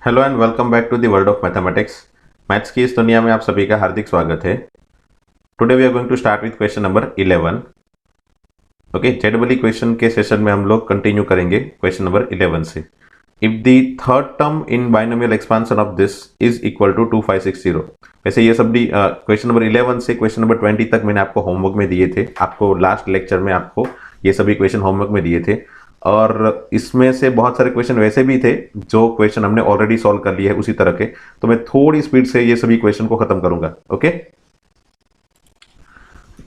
Hello and welcome back to the world of mathematics. Maths की इस दुनिया में आप सभी का हार्दिक स्वागत है। Today we are going to start with question number 11। Okay, जेडबली क्वेश्चन के सेशन में हम लोग कंटिन्यू करेंगे क्वेश्चन नंबर 11 से। If the third term in binomial expansion of this is equal to 2560। वैसे ये सब भी क्वेश्चन नंबर 11 से क्वेश्चन नंबर 20 तक मैंने आपको होमवर्क में दिए थे। आपको लास्ट लेक्चर में आपको ये सभी क्वेश्चन होमवर्क में दिए थे और इसमें से बहुत सारे क्वेश्चन वैसे भी थे जो क्वेश्चन हमने ऑलरेडी सॉल्व कर लिए हैं उसी तरह के। तो मैं थोड़ी स्पीड से ये सभी क्वेश्चन को खत्म करूंगा। ओके,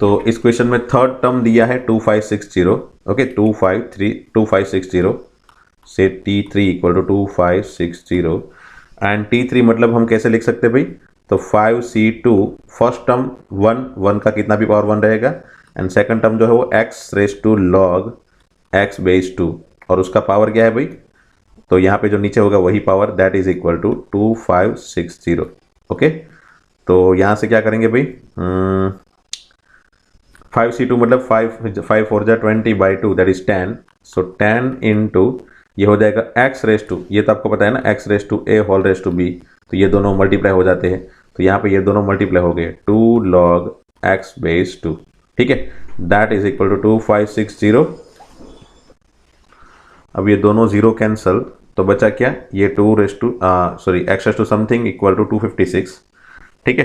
तो इस क्वेश्चन में थर्ड टर्म दिया है 2560। ओके, 2560 से T3 equal to 2560 and T3 मतलब हम कैसे लिख सकते हैं भाई? तो 5C2 फर्स्ट टर्म 1 का कितना भी पावर 1 रहेगा एंड सेकंड टर्म जो है वो x raise to log x base 2 और उसका पावर क्या है भाई? तो यहाँ पे जो नीचे होगा वही power, that is equal to 2560। Okay, तो यहाँ से क्या करेंगे भाई? 5C2 मतलब 5 4 जा 20 by 2 that is 10। So 10 into ये हो जाएगा x रेज टू, ये तो आपको पता है ना, x raise to a whole raise to b। तो ये दोनों मल्टीप्लाई हो जाते हैं, तो यहाँ पे ये दोनों मल्टीप्लाई हो गए 2 log x बेस 2। ठीक है, दैट इज इक्वल टू 2560। अब ये दोनों जीरो कैंसल, तो बचा क्या? ये 2 raise to x raise to something equal to 256। ठीक है,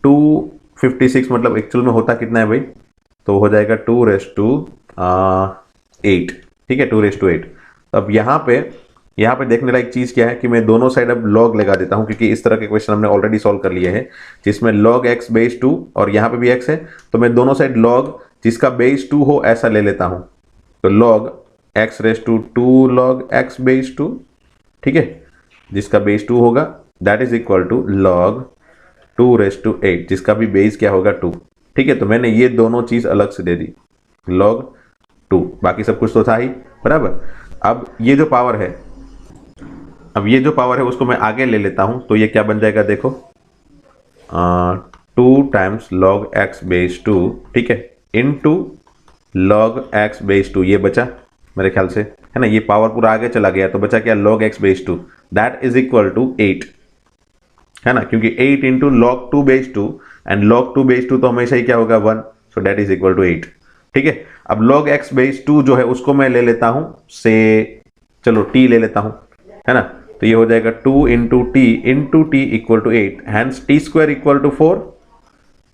256 मतलब एक्चुअल में होता कितना है भाई? तो हो जाएगा 2 रेज टू 8। ठीक है, 2 रेज टू 8। अब यहाँ पे देखने लायक चीज़ क्या है कि मैं दोनों साइड अब लॉग लगा देता हूँ, क्योंकि इस तरह के क्वेश्चन हमने ऑलरेडी सॉल्व कर लिए हैं जिसमें log x बेस 2 और यहाँ पे भी x है। तो मैं दोनों साइड log जिसका बेस 2 हो ऐसा ले लेता हूँ। तो log x raise to 2 log x base 2, ठीक है, जिसका बेस 2 होगा that is equal to log 2 raise to 8 जिसका भी बेस क्या होगा 2। ठीक है, तो मैंने ये दोनों चीज अलग से दे दी, log 2, बाकी सब कुछ तो था ही बराबर। अब ये जो पावर है उसको मैं आगे ले लेता हूं, तो ये क्या बन जाएगा देखो, 2 टाइम्स log x बेस 2, ठीक है, इनटू log x बेस 2। ये बचा मेरे ख्याल से, है ना, ये पावर पूरा आगे चला गया, तो बचा क्या? log x base 2 that is equal to 8, है ना, क्योंकि 8 into log 2 base 2 and log 2 base 2 तो हमेशा ही क्या होगा 1, so that is equal to 8। ठीक है, अब log x बेस 2 जो है उसको मैं ले लेता हूं से, चलो t ले लेता हूं, है ना, तो ये हो जाएगा 2 into t equal to 8, hence t square equal to 4।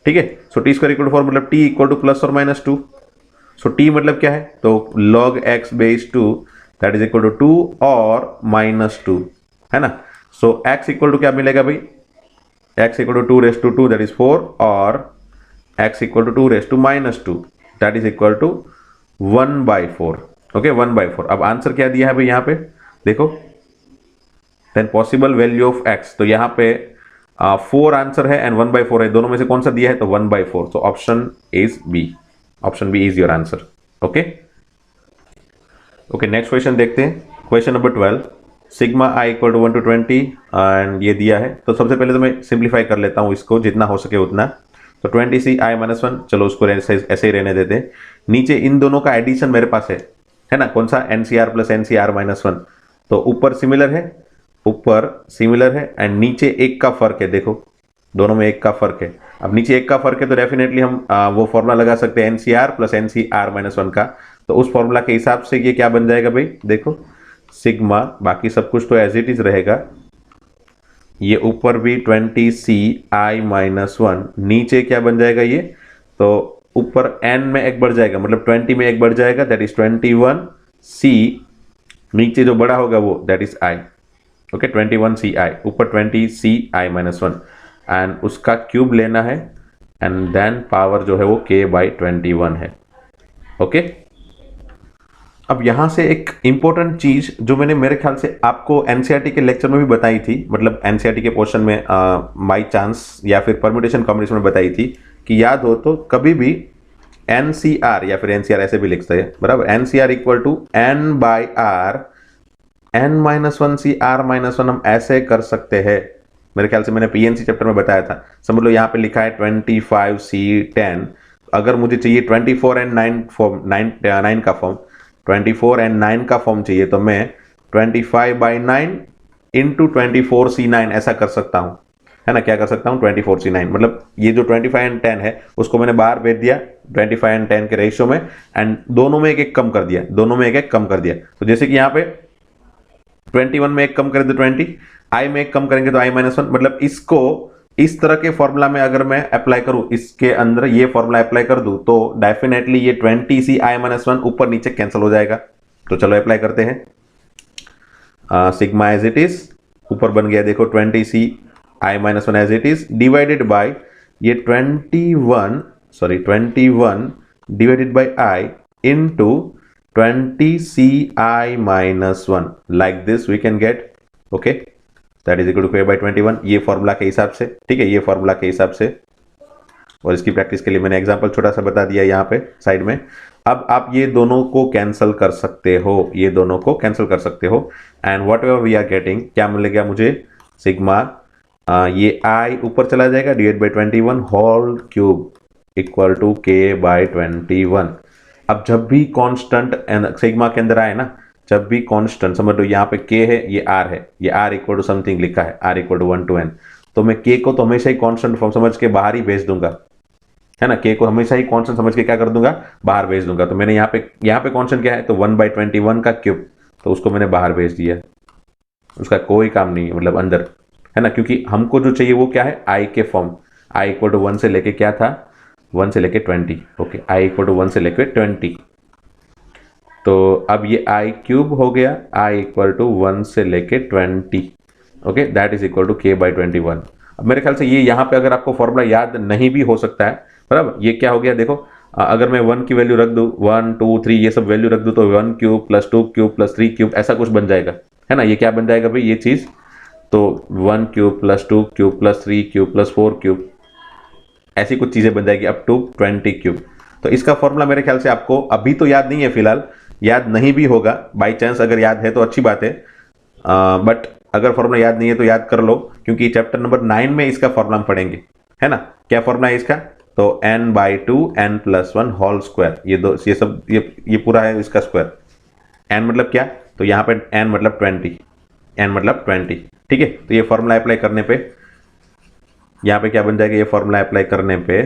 ठीक है, so t square equal to 4 मतलब t इक्वल टू प्लस और माइनस 2। सो t मतलब क्या है? तो log x base 2 that is equal to 2 और माइनस 2, है ना। सो x इक्वल टू क्या मिलेगा भाई? x equal to 2 raise to 2 that is 4 और x equal to 2 raise to minus 2 that is equal to 1/4। Okay, 1/4। अब आंसर क्या दिया है भाई यहाँ पे देखो, then possible value of x, तो यहाँ पे 4 आंसर है एंड 1/4 है, दोनों में से कौन सा दिया है? तो 1/4। So option is B, option B is your answer. Okay okay, next question देखते हैं, question number 12। Sigma i equal to 1 to 20 and ये दिया है, तो सबसे पहले तो मैं सिंप्लीफाई कर लेता हूँ इसको जितना हो सके उतना। तो 20c(i-1), चलो उसको ऐसे ही रहने देते हैं। नीचे इन दोनों का एडिशन मेरे पास है ना, कौन सा? NCR plus NCR-1। तो ऊपर सिमिलर है एंड नीचे एक का फर्क है, देखो दोनों में एक का फर्क है। अब नीचे एक का फर्क है तो डेफिनेटली हम वो फॉर्मूला लगा सकते हैं NCR प्लस NCR-1 का। तो उस फॉर्मूला के हिसाब से ये क्या बन जाएगा भाई देखो, सिग्मा, बाकी सब कुछ तो एज इट इज रहेगा, ये ऊपर भी 20ci-1, नीचे क्या बन जाएगा ये? तो ऊपर n में एक बढ़ जाएगा, मतलब 20 में एक बढ़ जाएगा दैट इज 21c, नीचे जो बड़ा होगा वो that is i। Okay, 21ci, ऊपर 20ci-1 एंड उसका क्यूब लेना है एंड देन पावर जो है वो k/21 है। ओके, अब यहां से एक इंपॉर्टेंट चीज जो मैंने मेरे ख्याल से आपको एनसीईआरटी के लेक्चर में भी बताई थी, मतलब एनसीईआरटी के पोर्शन में बाय चांस या फिर परम्यूटेशन कॉम्बिनेशन में बताई थी, कि याद हो तो कभी भी एनसीआर या फिर एनसीआर ऐसे भी लिखते हैं बराबर, NCR equal to n/r, n-1cr-1 हम ऐसे कर सकते हैं। मेरे ख्याल से मैंने पीएनसी चैप्टर में बताया था। समझ लो यहाँ पे लिखा है 25c10, अगर मुझे चाहिए 24 and 9 फॉर्म, 9 का फॉर्म, 24 and 9 का फॉर्म चाहिए, तो मैं 25/9 इंटू 24C9 ऐसा कर सकता हूँ, है ना। क्या कर सकता हूँ 24C9, मतलब ये जो 25 एंड 10 है उसको मैंने बाहर भेज दिया 25 एंड 10 के रेशियो में, एंड दोनों में एक एक कम कर दिया, दोनों में एक एक कम कर दिया। तो जैसे कि यहाँ पे 21 में एक कम करें तो 20, आई में एक कम करेंगे तो i-1, मतलब इसको इस तरह के फॉर्मूला में अगर मैं अप्लाई करूं, इसके अंदर ये फॉर्मूला अप्लाई कर दूं तो डेफिनेटली ये 20C i-1 ऊपर नीचे कैंसिल हो जाएगा। तो चलो अप्लाई करते हैं। सिग्मा एज इट इज ऊपर बन गया, देखो 20C i-1 as it is divided by ये 21 divided by i into 20C i-1, like this we can get, okay, that is equal to k by 21, ये फॉर्मूला के हिसाब से, ठीक है, ये फॉर्मूला के हिसाब से। और इसकी प्रैक्टिस के लिए मैंने एग्जांपल छोटा सा बता दिया यहाँ पे साइड में। अब आप ये दोनों को कैंसिल कर सकते हो, ये दोनों को कैंसिल कर सकते हो, and whatever we are getting, क्या मिलेगा मुझे, सिग्मा ये i ऊपर चला जाएगा divide by 21 whole cube equal to k by 21। अब जब भी कांस्टेंट सिग्मा के अंदर आए ना, जब भी कांस्टेंट, समझ लो यहाँ पे k है, ये r है, ये r इक्वल टू समथिंग लिखा है, r equal to 1 to n, तो मैं k को तो हमेशा ही कांस्टेंट फॉर्म समझ के बाहर ही भेज दूंगा, है ना। k को हमेशा ही कांस्टेंट समझ के क्या कर दूंगा, बाहर भेज दूंगा। तो मैंने यहाँ पे कांस्टेंट क्या है, तो 1/21 का क्यूब, तो उसको मैंने बाहर भेज दिया, उसका कोई काम नहीं है, मतलब अंदर, है ना, क्योंकि हमको जो चाहिए वो क्या है, i के फॉर्म, i इक्वल टू 1 से लेके क्या था, 1 से लेके 20, ओके, i इक्वल टू 1 से लेके 20। तो अब ये i क्यूब हो गया, i इक्वल टू 1 से लेके 20, okay, that is equal to k by 21। अब मेरे ख्याल से ये यहाँ पे अगर आपको फॉर्मूला याद नहीं भी हो सकता है, बराबर, ये क्या हो गया देखो, अगर मैं 1 की वैल्यू रख दूँ, 1 2 3 ये सब वैल्यू रख दूँ, तो 1 cube plus 2 cube plus 3 cube ऐसा कुछ बन जाएगा, है ना। ये क्या बन जाएगा भाई, ये चीज, तो 1 cube plus 2 cube plus 3 cube plus 4 cube, ऐसी कुछ चीजें बन जाएगी अप टू 20 क्यूब। तो इसका फॉर्मूला मेरे ख्याल से आपको अभी तो याद नहीं है, फिलहाल याद नहीं भी होगा, बाई चांस अगर याद है तो अच्छी बात है, बट अगर फॉर्मूला याद नहीं है तो याद कर लो, क्योंकि चैप्टर नंबर 9 में इसका फॉर्मूला हम पढ़ेंगे, है ना। क्या फॉर्मूला है इसका, तो n/2 n+1 होल स्क्वायर, ये सब ये पूरा है इसका स्क्वायर। n मतलब क्या, तो यहाँ पे n मतलब 20, n मतलब 20, ठीक है। तो ये फॉर्मूला अप्लाई करने पे यहाँ पे क्या बन जाएगा, ये फॉर्मूला अप्लाई करने पे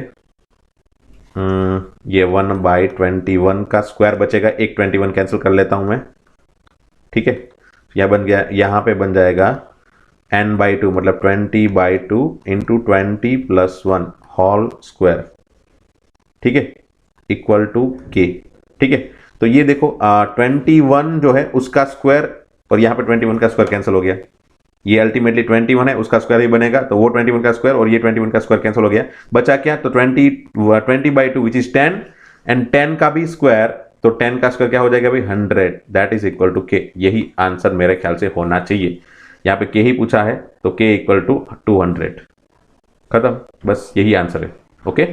ये 1/21 का स्क्वायर बचेगा, एक 21 कैंसिल कर लेता हूं मैं, ठीक है। यह बन गया, यहाँ पे बन जाएगा n/2 मतलब 20/2 इंटू 20 + 1 होल स्क्वायर, ठीक है, इक्वल टू k, ठीक है। तो ये देखो 21 जो है उसका स्क्वायर, और यहाँ पे 21 का स्क्वायर कैंसिल हो गया, ये अल्टीमेटली 21 है, उसका स्क्वायर ही बनेगा, तो वो 21 का स्क्वायर और ये 21 का स्क्वायर कैंसिल हो गया, बचा क्या, तो 20/2 विच इज 10, एंड 10 का भी स्क्वायर, तो 10 का स्क्वायर क्या हो जाएगा भाई 100, that is equal to k। यही आंसर मेरे ख्याल से होना चाहिए, यहाँ पे k ही पूछा है, तो k इक्वल टू 200, खत्म, बस यही आंसर है, ओके।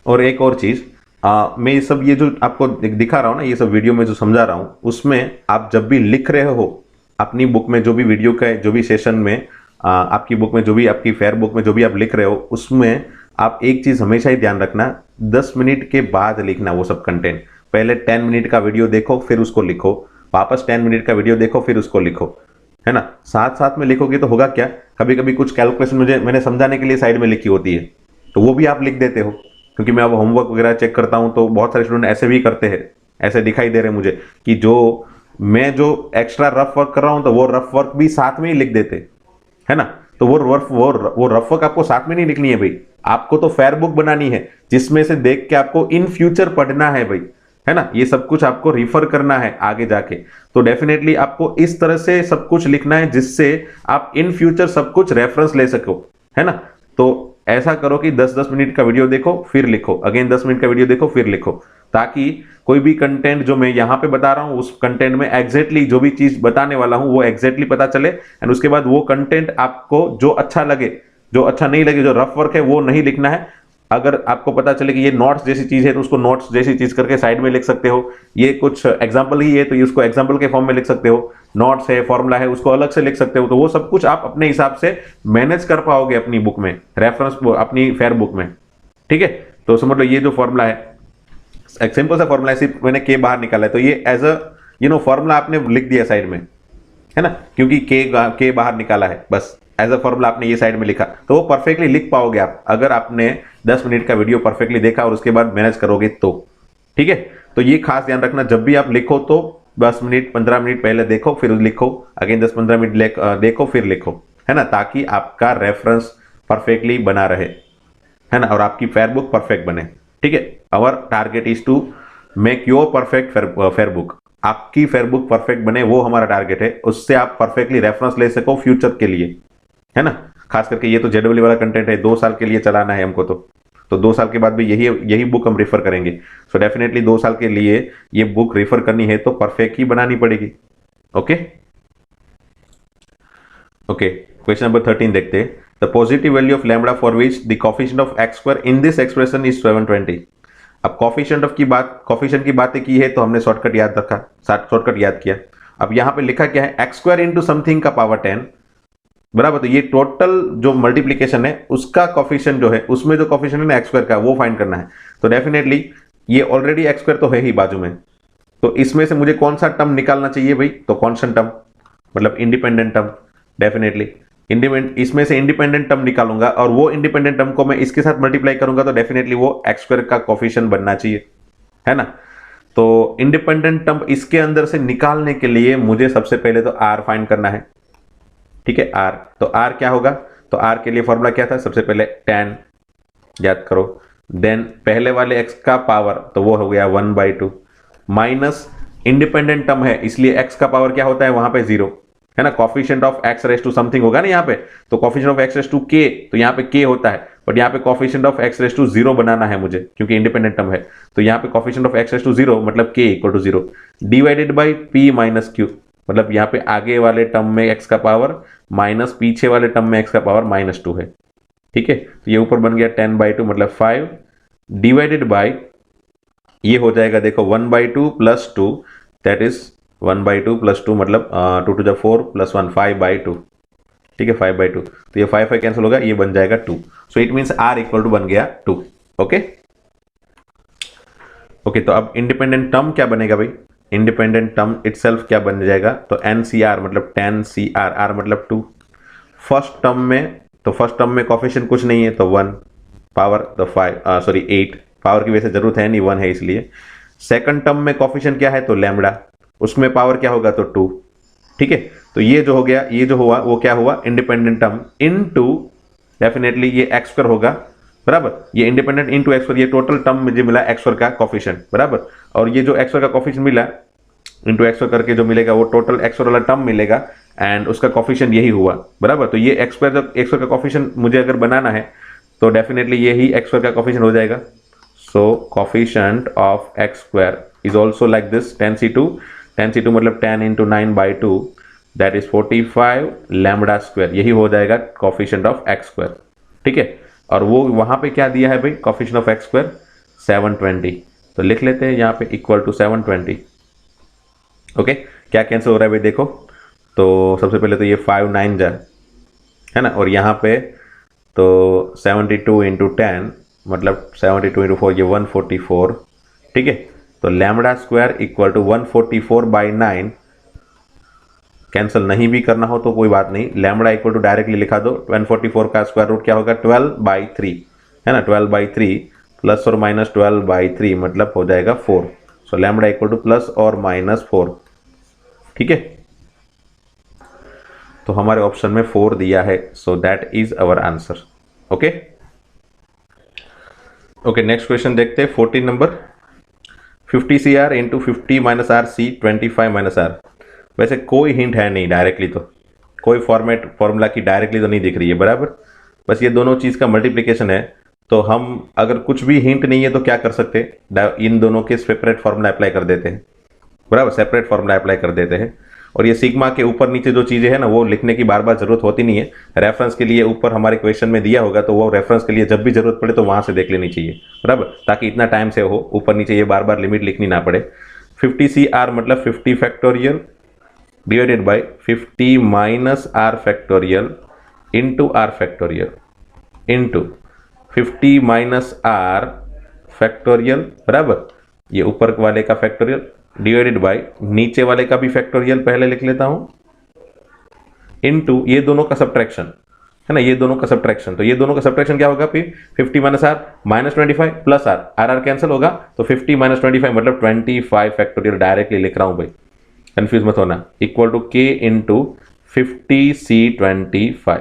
और एक और चीज, मैं ये सब, ये जो आपको दिखा रहा हूं ना, ये सब वीडियो में जो समझा रहा हूं, उसमें आप जब भी लिख रहे हो अपनी बुक में, जो भी वीडियो का जो भी सेशन में, आपकी बुक में जो भी, आपकी फेयर बुक में जो भी आप लिख रहे हो, उसमें आप एक चीज हमेशा ही ध्यान रखना, 10 मिनट के बाद लिखना वो सब कंटेंट। पहले 10 मिनट का वीडियो देखो फिर उसको लिखो, वापस 10 मिनट का वीडियो देखो फिर उसको लिखो, है ना। साथ साथ में लिखोगे तो होगा क्या, कभी कभी कुछ कैलकुलेशन मैंने समझाने के लिए साइड में लिखी होती है, तो वो भी आप लिख देते हो, क्योंकि मैं अब होमवर्क वगैरह चेक करता हूं तो बहुत सारे स्टूडेंट ऐसे भी करते हैं, ऐसे दिखाई दे रहे हैं मुझे कि जो मैं जो एक्स्ट्रा रफ वर्क कर रहा हूं तो वो रफ वर्क भी साथ में ही लिख देते, है ना। तो वो रफ वर्क आपको साथ में नहीं लिखनी है भाई, आपको तो फेयर बुक बनानी है जिसमें से देख के आपको इन फ्यूचर पढ़ना है भाई, है ना। ये सब कुछ आपको रिफर करना है आगे जाके, तो डेफिनेटली आपको इस तरह से सब कुछ लिखना है जिससे आप इन फ्यूचर सब कुछ रेफरेंस ले सको, है ना। तो ऐसा करो कि 10-10 मिनट का वीडियो देखो फिर लिखो, अगेन 10 मिनट का वीडियो देखो फिर लिखो, ताकि कोई भी कंटेंट जो मैं यहाँ पे बता रहा हूँ उस कंटेंट में एग्जैक्टली जो भी चीज बताने वाला हूँ वो एग्जैक्टली पता चले, एंड उसके बाद वो कंटेंट आपको जो अच्छा लगे, जो अच्छा नहीं लगे, जो रफ वर्क है वो नहीं लिखना है। अगर आपको पता चले कि ये नोट्स जैसी चीज है तो उसको नोट्स जैसी चीज करके साइड में लिख सकते हो, ये कुछ एग्जांपल ही है तो ये उसको एग्जांपल के फॉर्म में लिख सकते हो, नोट्स है, फॉर्मूला है, उसको अलग से लिख सकते हो, तो वो सब कुछ आप अपने हिसाब से मैनेज कर पाओगे अपनी बुक में, रेफरेंस अपनी फेयर बुक में, ठीक है। तो समझ लो ये जो फॉर्मूला है, एक सिंपल सा फॉर्मूला है, सिर्फ मैंने के बाहर निकाला है, तो ये एज अ फॉर्मूला आपने लिख दिया साइड में, है ना, क्योंकि के बाहर निकाला है, बस एज अ फॉर्मूला आपने ये साइड में लिखा, तो वो परफेक्टली लिख पाओगे आप अगर आपने 10 मिनट का वीडियो परफेक्टली देखा और उसके बाद मैनेज करोगे तो। ठीक है, तो ये खास ध्यान रखना, जब भी आप लिखो तो 10 मिनट 15 मिनट पहले देखो फिर लिखो, अगेन 10-15 मिनट देखो फिर लिखो, है ना, ताकि आपका रेफरेंस परफेक्टली बना रहे, है ना, और आपकी फेयरबुक परफेक्ट बने। ठीक है, our target is to make your perfect fair book, आपकी फेयरबुक परफेक्ट बने, वो हमारा टारगेट है, उससे आप परफेक्टली रेफरेंस ले सको फ्यूचर के लिए, है ना। खास करके ये तो जेडब्ल्यू वाला कंटेंट है, 2 साल के लिए चलाना है हमको, तो 2 साल के बाद भी यही बुक हम रेफर करेंगे। सो डेफिनेटली 2 साल के लिए ये बुक रेफर करनी है तो परफेक्ट ही बनानी पड़ेगी। ओके ओके, क्वेश्चन नंबर 13 देखते हैं। The positive value of lambda for which the coefficient of X square in this expression is 720। अब कोफिशिएंट की बातें की है तो हमने शॉर्टकट याद रखा, शॉर्टकट याद किया। अब यहां पे लिखा क्या है, एक्स स्क्वायर इंटू समथिंग का पावर 10, बराबर। तो ये टोटल जो मल्टीप्लीकेशन है उसका कोफिशिएंट जो है, उसमें जो कोफिशिएंट है ना एक्स स्क्वायर का, वो फाइंड करना है। तो डेफिनेटली ये ऑलरेडी एक्स स्क्वायर तो है ही बाजू में, तो इसमें से मुझे कौन सा टर्म निकालना चाहिए भाई, तो कांस्टेंट टर्म, मतलब इंडिपेंडेंट टर्म। डेफिनेटली इसमें से इंडिपेंडेंट टर्म निकालूंगा और वो इंडिपेंडेंट टर्म को मैं इसके साथ मल्टीप्लाई करूंगा, तो डेफिनेटली वो एक्स स्क्वायर का कोफिशिएंट बनना चाहिए, है ना। तो इंडिपेंडेंट टर्म इसके अंदर से निकालने के लिए मुझे सबसे पहले तो आर फाइंड करना है। ठीक है, आर, तो आर क्या होगा, तो आर के लिए फॉर्मूला क्या था, सबसे पहले tan याद करो, देन पहले वाले x का पावर तो वो हो गया 1/2 माइनस इंडिपेंडेंट टर्म है इसलिए x का पावर क्या होता है वहां पे 0, है ना। Coefficient of x raise to something होगा ना यहाँ पे, तो coefficient of x raise to k, तो यहाँ पे k होता है, बट यहाँ पे coefficient of x raise to 0 बनाना है मुझे क्योंकि इंडिपेंडेंट टर्म है। तो यहाँ पे coefficient of x raise to 0 मतलब k equal to 0 divided by p minus q, मतलब यहाँ पे आगे वाले टर्म में x का पावर माइनस पीछे वाले टर्म में x का पावर -2 है। ठीक है, तो ये ऊपर बन गया 10/2 मतलब 5 डिवाइडेड बाय ये हो जाएगा देखो 1/2 प्लस 2, दैट इज 1/2 प्लस 2 मतलब 2 to the 4 प्लस 1 5/2। ठीक है, 5/2, तो ये 5 कैंसिल होगा, ये बन जाएगा 2। So it means r equal to बन गया 2। ओके ओके, तो अब इंडिपेंडेंट टर्म क्या बनेगा भाई, इंडिपेंडेंट टर्म इटसेल्फ क्या बन जाएगा, तो NCR मतलब 10CR, R मतलब 2। फर्स्ट टर्म में कोफिशिएंट कुछ नहीं है तो 1 पावर तो 8 पावर की वजह से जरूरत है नहीं, 1 है इसलिए। सेकंड टर्म में कोफिशिएंट क्या है तो लैम्बडा, उसमें पावर क्या होगा तो 2। ठीक है, तो ये जो हो गया, ये जो हुआ वो क्या हुआ, इंडिपेंडेंट टर्म इनटू डेफिनेटली ये एक्स स्क्वायर होगा, बराबर। ये इंडिपेंडेंट इनटू एक्स स्क्वायर, ये टोटल टर्म मुझे मिला एक्स स्क्वायर का कोफिशिएंट, बराबर। और ये जो एक्स स्क्वायर का कोफिशिएंट मिला इनटू एक्स स्क्वायर करके जो मिलेगा वो टोटल एक्स स्क्वायर वाला टर्म मिलेगा एंड उसका कोफिशिएंट यही हुआ, बराबर। तो ये एक्स स्क्वायर, जब एक्स स्क्वायर का कोफिशिएंट मुझे अगर बनाना है तो डेफिनेटली यही एक्स स्क्वायर का कोफिशिएंट हो जाएगा। So coefficient of X square is also like this 10c2 मतलब 10 into 9/2 that is 45 lambda square, यही हो जाएगा कोफिशिएंट ऑफ एक्स स्क्वायर। ठीक है, और वो वहां पे क्या दिया है भाई, कोफिशिएंट ऑफ एक्स स्क्वायर 720, तो लिख लेते हैं यहाँ पे इक्वल टू 720। ओके, क्या कैंसिल हो रहा है भाई देखो, तो सबसे पहले तो ये 5 9 जा, है ना, और यहाँ पे तो 72 into 10 मतलब 72 into 4 ये 144। ठीक है, तो lambda square equal to 144/9, cancel नहीं भी करना हो तो कोई बात नहीं, लैम्बडा इक्वल टू डायरेक्टली लिखा दो, 144 का स्क्वायर रूट क्या होगा 12/3, है ना, 12/3 प्लस और माइनस 12/3 मतलब हो जाएगा 4। सो लैम्बडा इक्वल टू प्लस और माइनस 4। ठीक है, तो हमारे ऑप्शन में 4 दिया है, so that is our answer. Okay okay, next question देखते हैं 14 नंबर। 50CR into 50 minus R C 25 minus R. वैसे कोई हिंट है नहीं डायरेक्टली, तो कोई फॉर्मूला की डायरेक्टली तो नहीं दिख रही है, बराबर। बस ये दोनों चीज़ का मल्टीप्लिकेशन है, तो हम अगर कुछ भी हिंट नहीं है तो क्या कर सकते हैं, इन दोनों के सेपरेट फॉर्मूला अप्लाई कर देते हैं, बराबर, सेपरेट फॉर्मूला अप्लाई कर देते हैं। और ये सिग्मा के ऊपर नीचे जो चीज़ें हैं ना वो लिखने की बार बार जरूरत होती नहीं है, रेफरेंस के लिए ऊपर हमारे क्वेश्चन में दिया होगा तो वो रेफरेंस के लिए जब भी जरूरत पड़े तो वहां से देख लेनी चाहिए, बराबर, ताकि इतना टाइम से हो ऊपर नीचे ये बार बार लिमिट लिखनी ना पड़े। 50CR मतलब 50 factorial divided by 50 minus R factorial into R factorial into 50 minus R factorial, बराबर, ये ऊपर वाले का फैक्टोरियल डिवाइडेड बाय नीचे वाले का भी फैक्टोरियल पहले लिख लेता हूं, इनटू ये दोनों का सब्ट्रैक्शन, है ना, ये दोनों का सब्ट्रैक्शन। तो ये दोनों का सब्ट्रैक्शन क्या होगा फिर 50 minus R minus 25 plus R, R R cancel होगा तो 50 माइनस 25 मतलब 25 फैक्टोरियल डायरेक्टली लिख रहा हूं भाई, कंफ्यूज मत होना, equal to K into 50C25।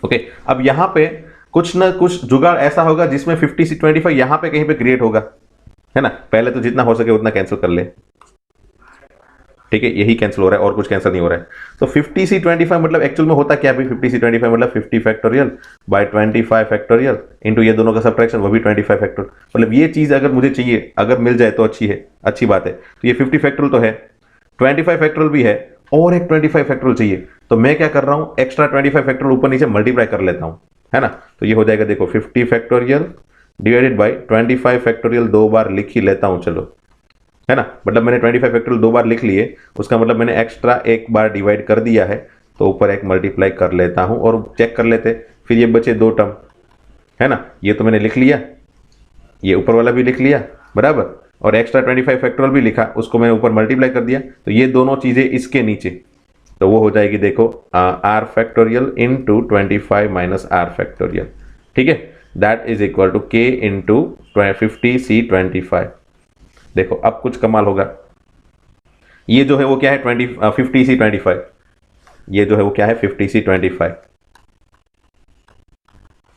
Okay, अब यहां पे कुछ ना कुछ जुगाड़ ऐसा होगा जिसमें 50C25 यहां पे कहीं पे क्रिएट होगा, है ना। पहले तो जितना हो सके उतना कैंसिल कर ले, ठीक है, यही कैंसिल हो रहा है और कुछ कैंसिल नहीं हो रहा है। तो 50C25 मतलब एक्चुअल में होता क्या है 50C25 मतलब 50 फैक्टोरियल बाय 25 फैक्टोरियल इनटू ये दोनों का सब्ट्रैक्शन वो भी 25 फैक्टोरियल। मतलब ये चीज अगर मुझे चाहिए, अगर मिल जाए तो अच्छी है, अच्छी बात है। तो ये 50 फैक्टोरियल तो है, 25 फैक्टोरियल भी है और एक 25 फैक्टोरियल चाहिए। तो मैं क्या कर रहा हूं, एक्स्ट्रा 25 फैक्टोरियल ऊपर नीचे मल्टीप्लाई कर लेता हूं, है ना। तो ये हो जाएगा देखो 50 फैक्टोरियल डिवाइडेड बाय 25 फैक्टोरियल, दो बार लिख ही लेता हूं चलो, है ना। मतलब मैंने 25 फैक्टोरियल दो बार लिख लिए, उसका मतलब मैंने एक्स्ट्रा एक बार डिवाइड कर दिया है, तो ऊपर एक मल्टीप्लाई कर लेता हूं और चेक कर लेते। फिर ये बचे दो टर्म, है ना, ये तो मैंने लिख लिया, ये ऊपर वाला भी लिख लिया बराबर, और एक्स्ट्रा 25 फैक्टोरियल भी लिखा, उसको मैंने ऊपर मल्टीप्लाई कर दिया। तो ये दोनों चीजें इसके नीचे, तो वो हो जाएगी देखो R factorial into 25 minus R factorial, ठीक है, that is equal to K into 50C25। देखो अब कुछ कमाल होगा, ये जो है वो क्या है 50C25, ये जो है वो क्या है 50C25,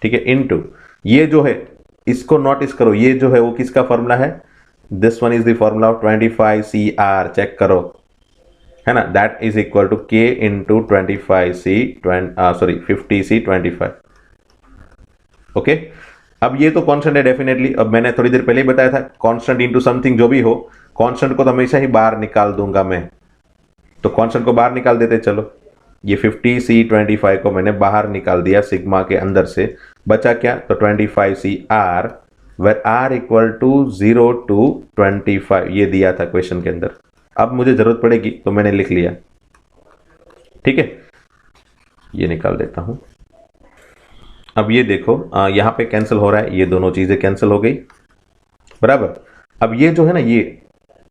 ठीक है, इनटू ये जो है, इसको नोटिस करो, ये जो है वो किसका फॉर्मूला है, this one is the formula of 25CR, check करो, है ना, that is equal to K into 50C25। Okay, अब ये तो कांस्टेंट है डेफिनेटली। अब मैंने थोड़ी देर पहले ही बताया था कांस्टेंट इनटू समथिंग जो भी हो, कांस्टेंट को तो हमेशा ही बाहर निकाल दूंगा मैं, तो कांस्टेंट को बाहर निकाल देते चलो। ये 50C25 को मैंने बाहर निकाल दिया सिग्मा के अंदर से, बचा क्या, तो 25CR where R equal to 0 to 25, ये दिया था क्वेश्चन के अंदर। अब मुझे जरूरत पड़ेगी तो मैंने लिख लिया, ठीक है, ये निकाल देता हूं। अब ये देखो यहां पे कैंसिल हो रहा है, ये दोनों चीजें कैंसिल हो गई बराबर। अब ये जो है ना, ये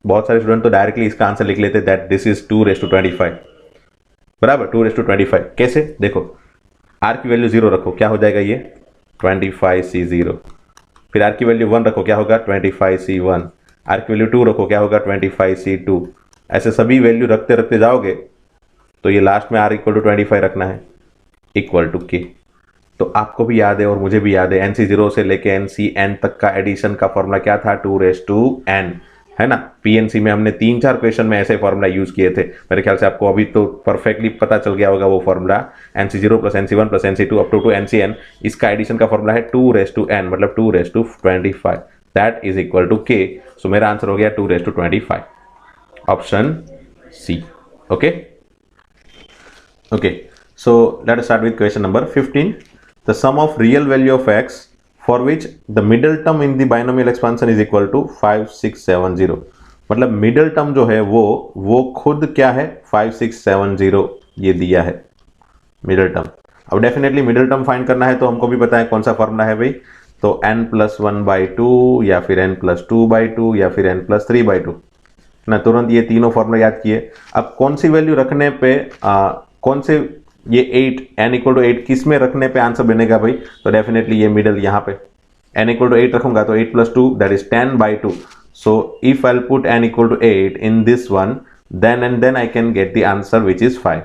बहुत सारे स्टूडेंट तो डायरेक्टली इसका आंसर लिख लेते दैट दिस इज 2⁻25 बराबर, 2⁻25 कैसे, देखो आर की वैल्यू 0 रखो, क्या हो जाएगा ये 25C0, फिर आर की वैल्यू 1 रखो, क्या होगा 25C1, आर की वैल्यू 2 रखो, क्या होगा 25C2। ऐसे सभी वैल्यू रखते रखते जाओगे तो ये लास्ट में आर इक्वल टू 25 रखना है, इक्वल टू के। तो आपको भी याद है और मुझे भी याद है, NC0 से लेके NCN तक का एडिशन का फॉर्मूला क्या था 2⁻n, है ना। PNC में हमने 3-4 क्वेश्चन में ऐसे फॉर्मूला यूज किए थे, मेरे ख्याल से आपको अभी तो परफेक्टली पता चल गया होगा वो formula, NC0 plus NC1 plus NC2 up to NCN, इसका एडिशन का फॉर्मूला है 2⁻n मतलब 2⁻25, दैट इज इक्वल टू के। सो मेरा आंसर हो गया 2⁻25, option C. Okay okay, so let us start with question number 15। The sum of real value of x for which the middle term in the binomial expansion is equal to 5670, मतलब middle term जो है वो खुद क्या है 5670, ये दिया है मिडल टर्म। अब डेफिनेटली मिडल टर्म फाइंड करना है तो हमको भी पता है कौन सा फॉर्मूला है भाई, तो n+1/2 या फिर n+2/2 या फिर n+3/2 ना, तुरंत ये तीनों फॉर्मूला याद किए। अब कौन सी वैल्यू रखने पे कौन से ये 8 n इक्वल टू 8 किस में रखने पे आंसर बनेगा भाई, तो डेफिनेटली ये मिडल यहाँ पे n इक्वल टू 8 रखूंगा तो 8+2 that is 10/2। So if I put n equal to 8 in this one then I can get the answer which is 5,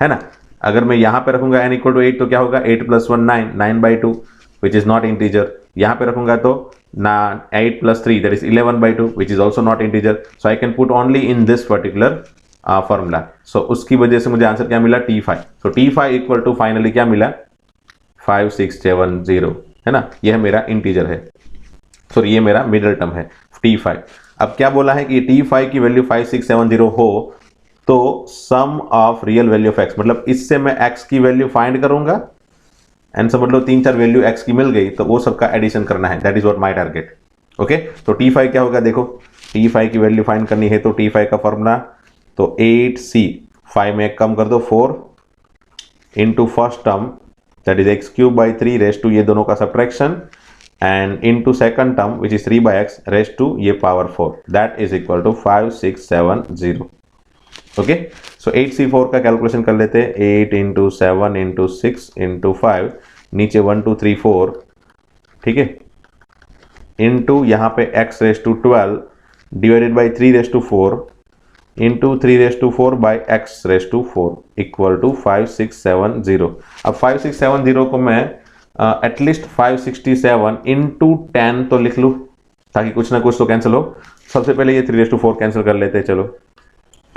है ना। अगर मैं यहाँ पे रखूंगा n इक्वल टू 8 तो क्या होगा 8+1 9/2 विच इज नॉट इंटीजर, यहाँ पे रखूंगा तो 8+3 that is 11/2 which is also not integer. So I can put only in this particular formula. सो उसकी वजह से मुझे आंसर क्या मिला T5। So T5 equal to finally क्या मिला 5670, है ना, यह मेरा इंटीजर है, सॉरी ये मेरा मिडल टर्म है T5। अब क्या बोला है कि T5 की वैल्यू 5670 हो तो sum of real value of x, मतलब इससे मैं x की वैल्यू फाइंड करूंगा एंड समझ लो 3-4 वैल्यू x की मिल गई तो वो सबका एडिशन करना है, that is what my target. Okay, तो T5 क्या होगा, देखो T5 की वैल्यू फाइंड करनी है तो T5 का फॉर्मूला तो 8c 5 में कम कर दो 4 into first term that is x³ 3 ये दोनों का subtraction and into second term which is 3/x ये power 4, that is equal to 5670। Okay, so 8C4 का कैलकुलेशन कर लेते हैं। 8 इंटू 7 इंटू 6 इंटू 5, नीचे 1 2 3 4, ठीक है, इंटू यहाँ पे x raise to 12 divided by 3 raise to 4 into 3 raise to 4 by x raise to 4 equal to 5670। अब 5670 को मैं एटलीस्ट 567 इंटू 10 तो लिख लूँ ताकि कुछ ना कुछ तो कैंसिल हो। सबसे पहले ये 3 रेस टू 4 कैंसिल कर लेते हैं, चलो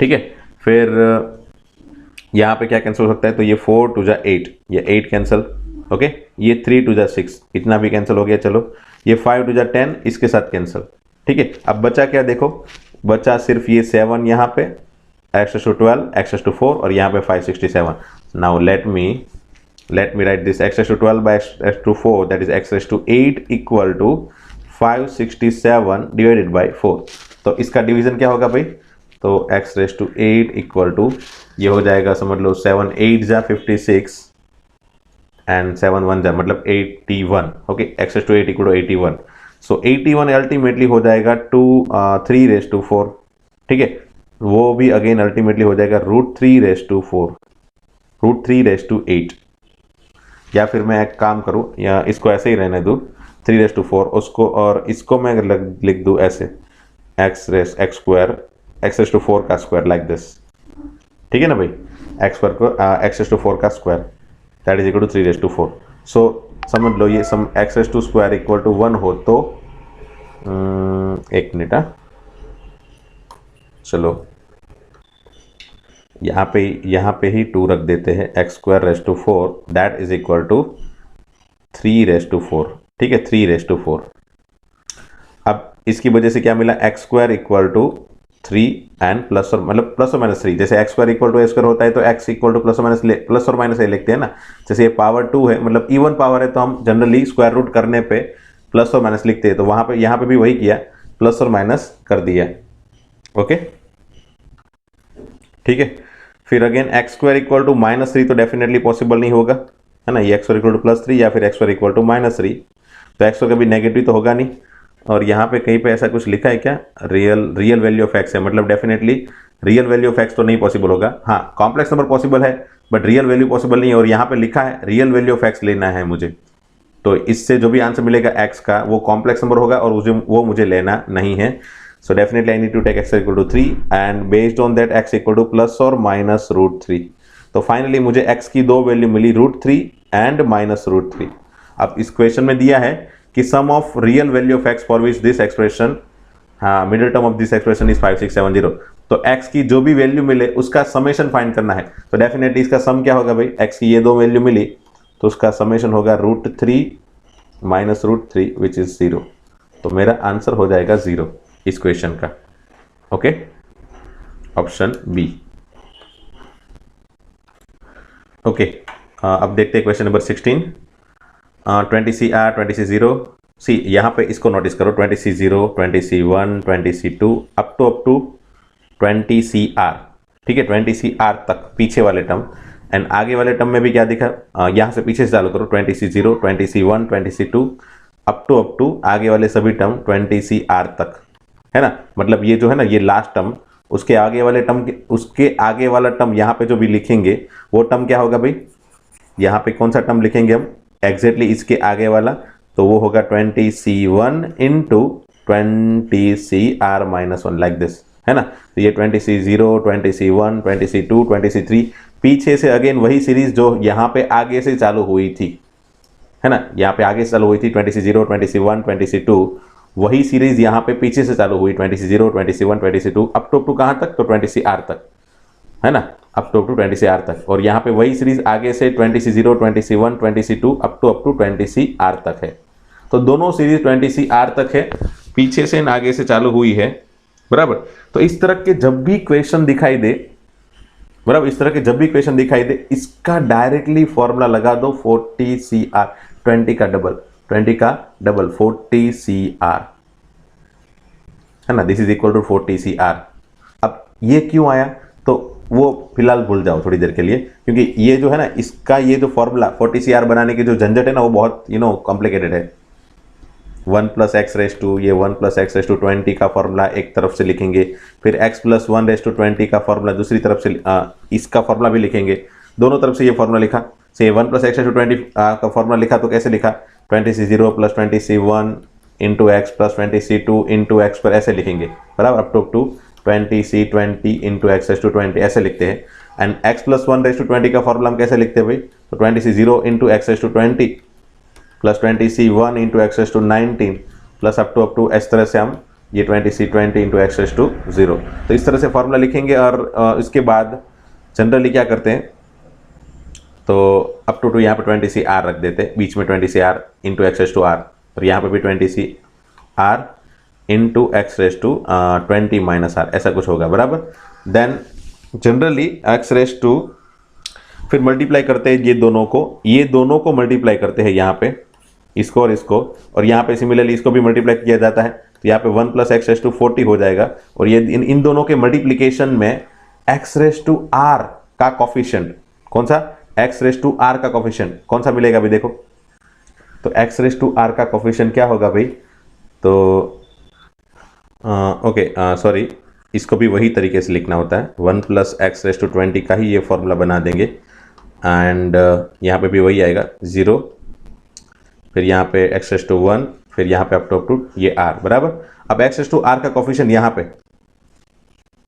ठीक है। फिर यहाँ पे क्या कैंसिल हो सकता है, तो ये 4 टू जा 8, ये 8 कैंसिल, ओके, ये 3 टू जा 6, इतना भी कैंसिल हो गया, चलो ये 5 टू जा 10 इसके साथ कैंसिल, ठीक है। अब बचा क्या, देखो बचा सिर्फ ये 7 यहाँ पे, x टू 12 x टू 4 और यहाँ पे 567। Now let me write this x to 12 by x to 4 that is x to 8 equal to 567 divided by 4। तो इसका डिवीजन क्या होगा भाई, तो x raise to 8 equal to ये हो जाएगा, समझ लो 7 8 जा 56 एंड 7 1 जा मतलब 81, okay, x raise to 8 equal to 81। So 81 ultimately हो जाएगा 3 रेस टू 4, ठीक है, वो भी अगेन अल्टीमेटली हो जाएगा √3 रेस टू 4, √3 रेस टू 8। या फिर मैं एक काम करूँ, या इसको ऐसे ही रहने दूँ 3 रेस टू 4 उसको, और इसको मैं लिख दूँ ऐसे x रेस टू 4 का स्क्वायर लाइक दिस, ठीक है ना भाई, x रेस टू 4 का square that is equal to 3 raise to 4। So समझ लो ये some x raise to square equal to 1 हो तो एक मिनट, चलो यहाँ पे ही 2 रख देते हैं, x² raise to 4 that is equal to 3 raise to 4, ठीक है, 3 रेस टू 4। अब इसकी वजह से क्या मिला, x² equal to 3 and plus और मतलब प्लस और माइनस 3, जैसे x² इक्वल टू a² होता है तो x इक्वल टू प्लस और माइनस a लिखते हैं ना। जैसे ये पावर 2 है मतलब इवन पावर है तो हम जनरली स्क्वायर रूट करने पे प्लस और माइनस लिखते हैं, तो वहां पे यहाँ पे भी वही किया, प्लस और माइनस कर दिया, ओके ठीक है। फिर अगेन x² इक्वल टू -3 तो डेफिनेटली पॉसिबल नहीं होगा, है ना, ये x² इक्वल टू +3 या फिर x² इक्वल टू -3, तो x² कभी नेगेटिव तो होगा नहीं। और यहाँ पे कहीं पे ऐसा कुछ लिखा है क्या, रियल वैल्यू ऑफ x है, मतलब definitely real value of x तो नहीं पॉसिबल होगा। हाँ, कॉम्प्लेक्स नंबर पॉसिबल है बट रियल वैल्यू पॉसिबल नहीं है, और यहाँ पे लिखा है रियल वैल्यू ऑफ x लेना है मुझे, तो इससे जो भी आंसर मिलेगा x का वो कॉम्प्लेक्स नंबर होगा और वो मुझे लेना नहीं है। So definitely I need to take x equal to 3 and based on that x equal to plus और माइनस √3। तो फाइनली मुझे x की दो वैल्यू मिली, √3 एंड -√3। अब इस क्वेश्चन में दिया है कि sum of real value of x for which this expression, हाँ, middle term of this expression is 5670। तो x की जो भी वैल्यू मिले उसका समेशन फाइंड करना है। तो डेफिनेटली इसका सम क्या होगा भाई, x की ये दो वैल्यू मिली तो उसका समेशन होगा √3 माइनस √3 विच इज 0। तो मेरा आंसर हो जाएगा 0 इस क्वेश्चन का, ओके, ऑप्शन बी, ओके। अब देखते हैं क्वेश्चन नंबर 16। 20CR 20C0, सी यहाँ पे इसको नोटिस करो, 20C0 20C1 20C2 up to 20CR, ठीक है, 20CR तक पीछे वाले टर्म, एंड आगे वाले टर्म में भी क्या दिखा, यहाँ से पीछे से चालू करो, 20C0 20C1 20C2 up to आगे वाले सभी टर्म 20CR तक, है ना। मतलब ये जो है ना, ये लास्ट टर्म, उसके आगे वाला टर्म यहाँ पे जो भी लिखेंगे वो टर्म क्या होगा भाई, यहाँ पे कौन सा टर्म लिखेंगे हम, एग्जैक्टली इसके आगे वाला, तो वो होगा 20C1 into 20CR-1 like this, है ना। तो ये 20C0 20C1 20C2 20C3 पीछे से अगेन वही सीरीज जो यहाँ पे आगे से चालू हुई थी, है ना, यहाँ पे आगे से चालू हुई थी 20C0 20C1 20C2, वही सीरीज यहाँ पे पीछे से चालू हुई 20C0 20C1 20C2 up to कहाँ तक, तो 20CR तक, है ना, अप टू 20CR तक। और यहाँ पे वही सीरीज आगे से 20C0 20C1 20C2 up to 20CR तक है। तो दोनों सीरीज 20CR तक है, पीछे से आगे से चालू हुई है, बराबर। तो इस तरह के जब भी क्वेश्चन दिखाई दे, बराबर, इस तरह के जब भी क्वेश्चन दिखाई दे, इसका डायरेक्टली फॉर्मूला लगा दो 40CR, 20 का डबल 40CR, है ना, this is equal to 40CR। अब ये क्यों आया, तो वो फिलहाल भूल जाओ थोड़ी देर के लिए, क्योंकि ये जो है ना, इसका ये जो फॉर्मूला 40CR बनाने की जो झंझट है ना, वो बहुत कॉम्प्लिकेटेड है, 1 प्लस एक्स रेस टू, ये 1 प्लस एक्स रेस टू 20 का फॉर्मूला एक तरफ से लिखेंगे, फिर x प्लस 1 रेस टू 20 का फॉर्मूला दूसरी तरफ से इसका फॉर्मूला भी लिखेंगे, दोनों तरफ से ये फॉर्मूला लिखा। से 1 प्लस एक्स रेस टू 20 का फॉर्मूला लिखा तो कैसे लिखा, 20c0 plus 20c1 into x plus 20c2 into x पर ऐसे लिखेंगे, बराबर, up to 20c20 into x raise to 20 ऐसे लिखते हैं। And x plus 1 raise to 20 का फॉर्मूला हम कैसे लिखते हैं भाई, तो 20c0 into x raise to 20 plus 20c1 into x raise to 19 plus up to इस तरह से हम ये 20c20 into x raise to 0, तो इस तरह से फॉर्मूला लिखेंगे। और इसके बाद जनरली क्या करते हैं, तो अप टू यहाँ पे 20cr रख देते हैं, बीच में 20cr into x raise to r, और यहाँ पे भी 20cr into x raise to 20 minus r, ऐसा कुछ होगा, बराबर। Then generally x raise to फिर मल्टीप्लाई करते हैं ये दोनों को मल्टीप्लाई करते हैं यहाँ पे, इसको और इसको, और यहाँ पे सिमिलरली इसको भी मल्टीप्लाई किया जाता है, तो यहाँ पे 1 प्लस एक्स रेस टू 40 हो जाएगा। और ये इन दोनों के मल्टीप्लीकेशन में एक्स रेस टू आर का कॉफिशिएंट, कौन सा, एक्स रेस टू आर का कॉफिशिएंट कौन सा मिलेगा अभी देखो, तो एक्स रेस टू आर का कॉफिशिएंट क्या होगा भाई, तो ओके सॉरी, इसको भी वही तरीके से लिखना होता है, 1 प्लस एक्स रेस टू 20 का ही ये फॉर्मूला बना देंगे। एंड यहाँ पे भी वही आएगा 0, फिर यहाँ पे एक्स रेस टू 1, फिर यहाँ पे अप टू ये r, बराबर। अब एक्स रेस टू r का कॉफिशिएंट यहाँ पे,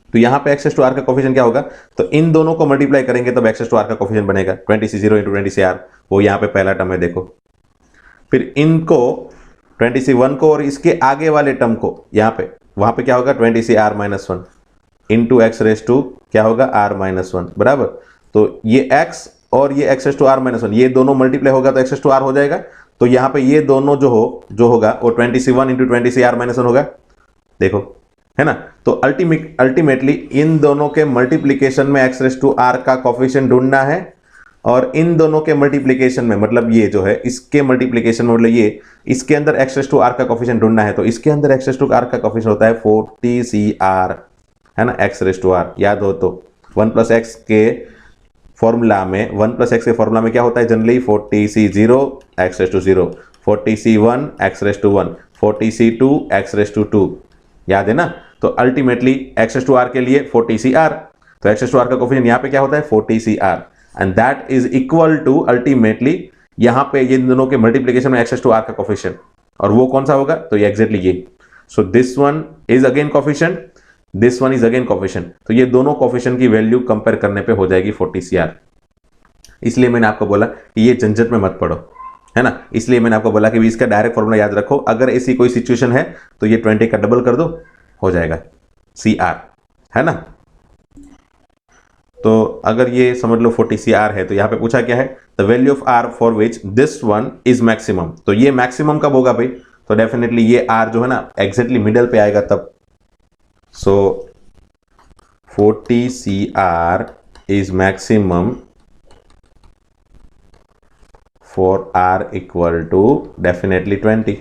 तो यहाँ पे एक्स रेस टू r का कॉफिशिएंट क्या होगा, तो इन दोनों को मल्टीप्लाई करेंगे तब एक्स रेस टू r का कॉफिशिएंट बनेगा 20c0 इंटू 20cr, वो यहाँ पे पहला टर्म है देखो। फिर इनको 20c1 को और इसके आगे वाले टर्म को यहाँ पे, वहाँ पे क्या होगा 20cr minus 1 into x raise to क्या होगा r माइनस 1, बराबर। तो ये x और ये x raise to r minus 1 ये दोनों मल्टीप्लाई होगा तो एक्स रेस टू r हो जाएगा, तो यहाँ पे ये दोनों जो होगा वो 20c1 इंटू 20cr माइनस 1 होगा, देखो, है ना। तो अल्टीमेटली इन दोनों के मल्टीप्लीकेशन में एक्स रेस टू r का कॉफिशिएंट ढूंढना है, और इन दोनों के मल्टीप्लीकेशन में, मतलब ये जो है इसके मल्टीप्लीकेशन में, मतलब ये इसके अंदर एक्स रेस टू r का कॉफिशिएंट ढूंढना है, तो इसके अंदर एक्स रेस टू r का कॉफिशिएंट होता है 40cr, है ना, एक्स रेस टू r याद हो तो 1 प्लस एक्स के फॉर्मूला में, 1 प्लस एक्स के फॉर्मूला में क्या होता है generally 40c0 x raise to 0, 40c1 x raise to 1, 40c2 x raise to 2, याद है ना। तो ultimately x raise to r के लिए 40cr, तो एक्स रेस टू r का कॉफिशिएंट यहाँ पे क्या होता है 40cr, and that is equal to ultimately यहाँ पे ये दोनों के मल्टीप्लीकेशन में एक्स रेस टू r का कॉफिशिएंट, और वो कौन सा होगा, तो ये एग्जैक्टली ये, so this one is again coefficient, this one is again coefficient, तो ये दोनों कॉफिशिएंट की वैल्यू कंपेयर करने पे हो जाएगी 40cr। इसलिए मैंने आपको बोला कि ये झंझट में मत पड़ो, है ना, इसलिए मैंने आपको बोला कि इसका डायरेक्ट फॉर्मूला याद रखो, अगर ऐसी कोई सिचुएशन है तो ये 20 का डबल कर दो, हो जाएगा cr, है ना। तो अगर ये समझ लो 40cr है, तो यहाँ पे पूछा क्या है, the value of r for which this one is maximum, तो ये मैक्सिमम कब होगा भाई, तो डेफिनेटली ये r जो है ना एग्जैक्टली मिडल पे आएगा तब, so 40cr is maximum for r equal to definitely 20,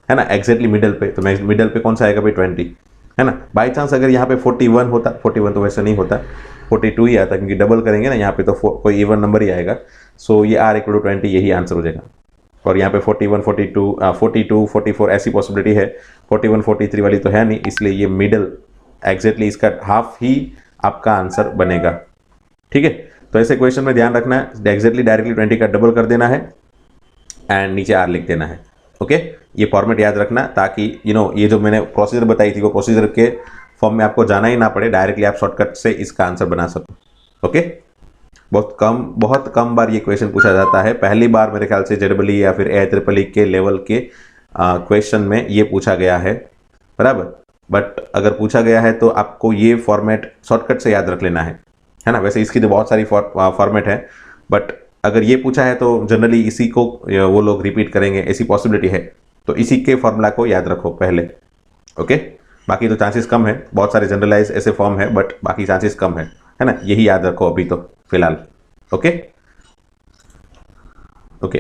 है ना, एग्जैक्टली मिडल पे, तो मिडल पे कौन सा आएगा भाई 20, है ना। बाई चांस अगर यहाँ पे 41 होता, 41 तो वैसे नहीं होता, 42 ही आता, क्योंकि डबल करेंगे ना यहाँ पे तो कोई इवन नंबर ही आएगा, सो ये r इक्वल टू 20 यही आंसर हो जाएगा। और यहाँ पे 41, 42, 44 ऐसी पॉसिबिलिटी है, 41, 43 वाली तो है नहीं, इसलिए ये मिडल एग्जैक्टली इसका हाफ ही आपका आंसर बनेगा, ठीक है। तो ऐसे क्वेश्चन में ध्यान रखना है, एग्जैक्टली डायरेक्टली 20 का डबल कर देना है एंड नीचे r लिख देना है, ओके। ये फॉर्मेट याद रखना ताकि ये जो मैंने प्रोसीजर बताई थी वो प्रोसीजर के फॉर्म में आपको जाना ही ना पड़े, डायरेक्टली आप शॉर्टकट से इसका आंसर बना सको, ओके। बहुत कम बार ये क्वेश्चन पूछा जाता है, पहली बार मेरे ख्याल से जेडबल या फिर AIEEE के लेवल के क्वेश्चन में ये पूछा गया है, बराबर। बट अगर पूछा गया है तो आपको ये फॉर्मेट शॉर्टकट से याद रख लेना है ना। वैसे इसकी तो बहुत सारी फॉर्मेट है, बट अगर ये पूछा है तो जनरली इसी को वो लोग रिपीट करेंगे, ऐसी पॉसिबिलिटी है, तो इसी के फॉर्मूला को याद रखो पहले, ओके। बाकी तो चांसेस कम है, बहुत सारे जनरलाइज ऐसे फॉर्म है, बट बाकी चांसेस कम है ना, यही याद रखो अभी तो फिलहाल, okay.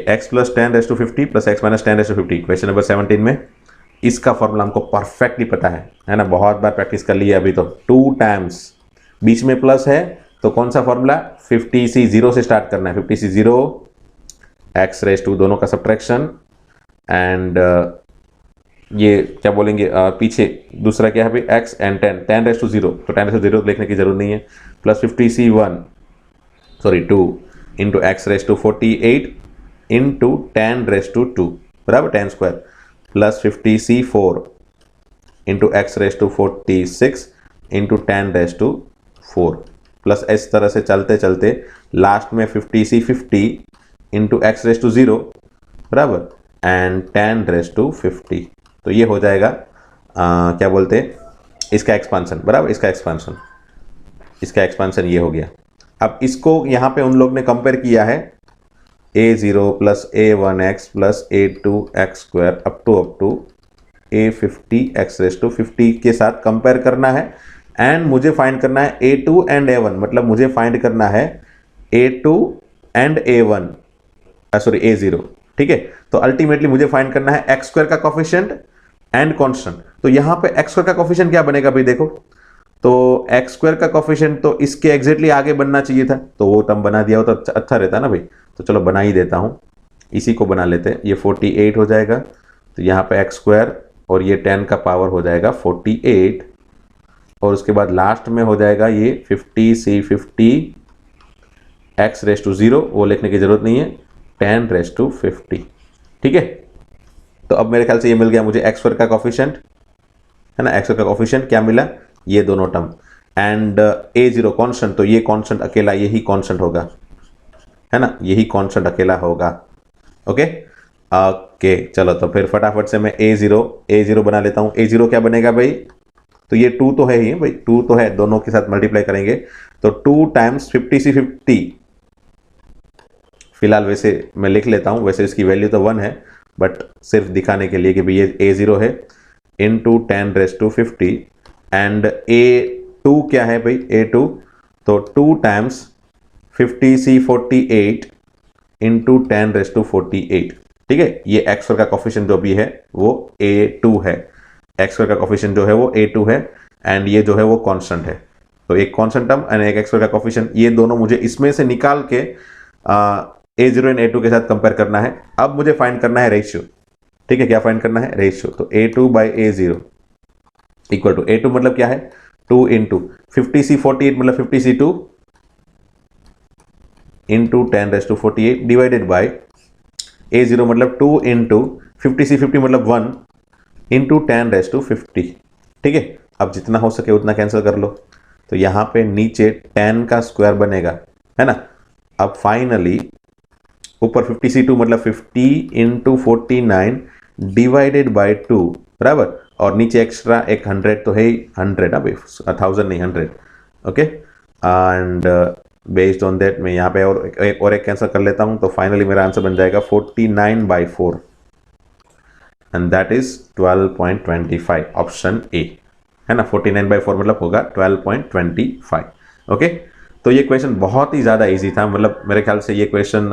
x plus 10⁻50 plus x minus 10⁻50 question number 17 में इसका फॉर्मूला हमको परफेक्टली पता है ना, बहुत बार प्रैक्टिस कर लिया अभी तो, 2 टाइम्स, बीच में प्लस है तो कौन सा फॉर्मूला, 50c0 से स्टार्ट करना है, 50c0 x रेस टू दोनों का सब्ट्रैक्शन एंड ये क्या बोलेंगे पीछे दूसरा क्या है भाई x एंड 10 रेस टू 0, तो 10 रेस टू 0 लिखने की जरूरत नहीं है, plus 50c1 sorry 2 into x raise to 48 into 10 raise to 2 बराबर 10 square, plus 50c4 into x raise to 46 into 10 raise to 4, plus इस तरह से चलते चलते लास्ट में 50c50 into x raise to 0 बराबर एंड 10 रेस टू 50। तो ये हो जाएगा क्या बोलते हैं इसका एक्सपांसन बराबर, इसका एक्सपांसन ये हो गया। अब इसको यहाँ पे उन लोग ने कंपेयर किया है a0 plus a1x plus a2x square up to a50 x raise to 50 के साथ कंपेयर करना है, एंड मुझे फाइंड करना है a2 एंड a1, मतलब मुझे फाइंड करना है a2 and a1 sorry a0, ठीक है। तो अल्टीमेटली मुझे फाइंड करना है एक्स स्क्वायर का कोफिशिएंट एंड कांस्टेंट। तो यहां पे एक्स स्क्वायर का कोफिशिएंट क्या बनेगा भाई देखो, तो एक्स स्क्वायर का कोफिशिएंट तो इसके एग्जैक्टली आगे बनना चाहिए था, तो वो टर्म बना दिया हो तो अच्छा रहता ना भाई, तो चलो बना ही देता हूं, इसी को बना लेते हैं। ये 48 हो जाएगा, तो यहाँ पे एक्स स्क्वायर और ये 10 का पावर हो जाएगा 48, और उसके बाद लास्ट में हो जाएगा ये 50c50 एक्स रेस टू 0, वो लिखने की जरूरत नहीं है, 10 रेस टू 50, ठीक है। तो अब मेरे ख्याल से ये मिल गया मुझे एक्स स्क्वायर का कोफिशिएंट, है ना, एक्स स्क्वायर का कोफिशिएंट क्या मिला, ये दोनों टर्म, एंड a0 कांस्टेंट, तो ये कांस्टेंट अकेला यही कांस्टेंट होगा, है ना, यही कांस्टेंट अकेला होगा। ओके ओके चलो, तो फिर फटाफट से मैं a0 बना लेता हूं। a0 क्या बनेगा भाई, तो ये 2 तो है ही भाई, 2 तो है, दोनों के साथ मल्टीप्लाई करेंगे तो 2 टाइम्स 50c50, फिलहाल वैसे मैं लिख लेता हूं, वैसे इसकी वैल्यू तो 1 है, बट सिर्फ दिखाने के लिए कि भाई ये a0 है into 10 raise to 50, and a2 क्या है भाई, a2 तो 2 times 50c48 into 10 raise to 48, ठीक है। ये एक्स स्क्वायर का कोफिशिएंट जो भी है वो a2 है, एक्स स्क्वायर का कोफिशिएंट जो है वो a2 है, एंड ये जो है वो कांस्टेंट है, तो एक कांस्टेंट टर्म एंड एक एक्स स्क्वायर का कोफिशिएंट, ये दोनों मुझे इसमें से निकाल के a0 एंड a2 के साथ कंपेयर करना है। अब मुझे फाइंड करना है रेशियो, ठीक है, क्या फाइंड करना है, रेशियो। तो a2 by a0 equal to, a2 मतलब क्या है 2 इंटू 50c48 मतलब 50c2 into 10 raise to 48 divided by a0 मतलब 2 इंटू 50c50 मतलब 1 इंटू 10 रेस टू 50, ठीक है। अब जितना हो सके उतना कैंसिल कर लो, तो यहाँ पे नीचे 10 का स्क्वायर बनेगा, है ना। अब फाइनली ऊपर 50c2 मतलब 50 इंटू 49 डिवाइडेड बाई 2 बराबर, और नीचे एक्स्ट्रा एक 100 तो है ही, 100 अभी 1000 नहीं 100, okay. And based on that मैं यहाँ पे और एक कैंसिल कर लेता हूँ, तो फाइनली मेरा आंसर बन जाएगा 49/4 and that is 12.25, option A, है ना। 49/4 मतलब होगा 12.25, ओके। तो ये क्वेश्चन बहुत ही ज़्यादा इजी था, मतलब मेरे ख्याल से ये क्वेश्चन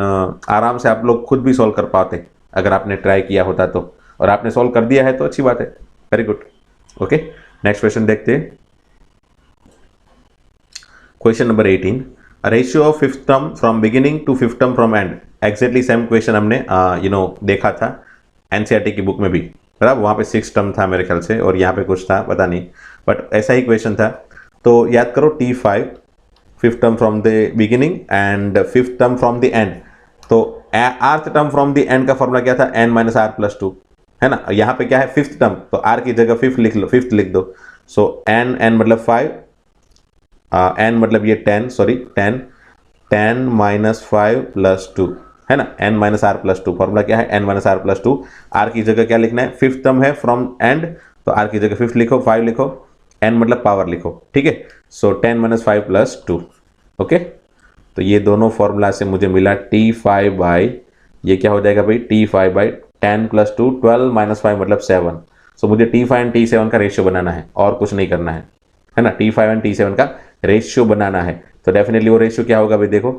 आराम से आप लोग खुद भी सॉल्व कर पाते अगर आपने ट्राई किया होता तो, और आपने सॉल्व कर दिया है तो अच्छी बात है, very good. Okay next question देखते हैं, question number 18, ratio of fifth term from beginning to fifth term from end. Exactly same question हमने देखा था एनसीईआरटी की बुक में भी, बराबर, वहाँ पे 6 टर्म था मेरे ख्याल से, और यहाँ पे कुछ था पता नहीं, बट ऐसा ही क्वेश्चन था। तो याद करो T5 fifth term from the beginning and fifth term from the and, तो आर्थ टर्म फ्रॉम द एंड का फॉर्मूला क्या था, n माइनस आर प्लस 2, है ना। यहाँ पे क्या है फिफ्थ टर्म, तो r की जगह फिफ्थ लिख दो, सो n मतलब 5, n मतलब ये 10 माइनस 5 प्लस 2, है ना, n minus R plus 2, formula क्या है n minus R plus 2, r की जगह क्या लिखना है, फिफ्थ टर्म है फ्रॉम एंड, तो r की जगह फिफ्थ लिखो, 5 लिखो, n मतलब पावर लिखो, ठीक है। सो 10 माइनस 5 प्लस 2, ओके। तो ये दोनों फॉर्मूला से मुझे मिला T5 बाई, ये क्या हो जाएगा भाई, T5 बाई 10 प्लस 2, 12 माइनस 5 मतलब 7। सो मुझे T5 एंड T7 का रेशियो बनाना है, और कुछ नहीं करना है ना, T5 एंड T7 का रेशियो बनाना है। तो डेफिनेटली वो रेशियो क्या होगा भाई देखो,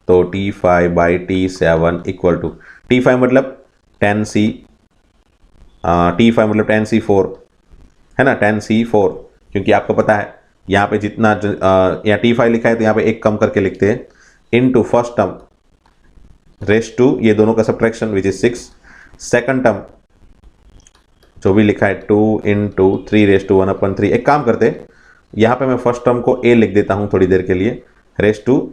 तो T5 by T7 equal to, T5 मतलब 10C, T5 मतलब 10C4, है ना, 10C4, क्योंकि आपको पता है यहाँ पे जितना यहाँ T5 लिखा है तो यहाँ पे एक कम करके लिखते हैं, into first term raise to, ये दोनों का subtraction which is 6, second term जो भी लिखा है 2 इंटू 3⁻⁴ एक काम करते हैं, यहाँ पे मैं फर्स्ट टर्म को a लिख देता हूँ थोड़ी देर के लिए, raise to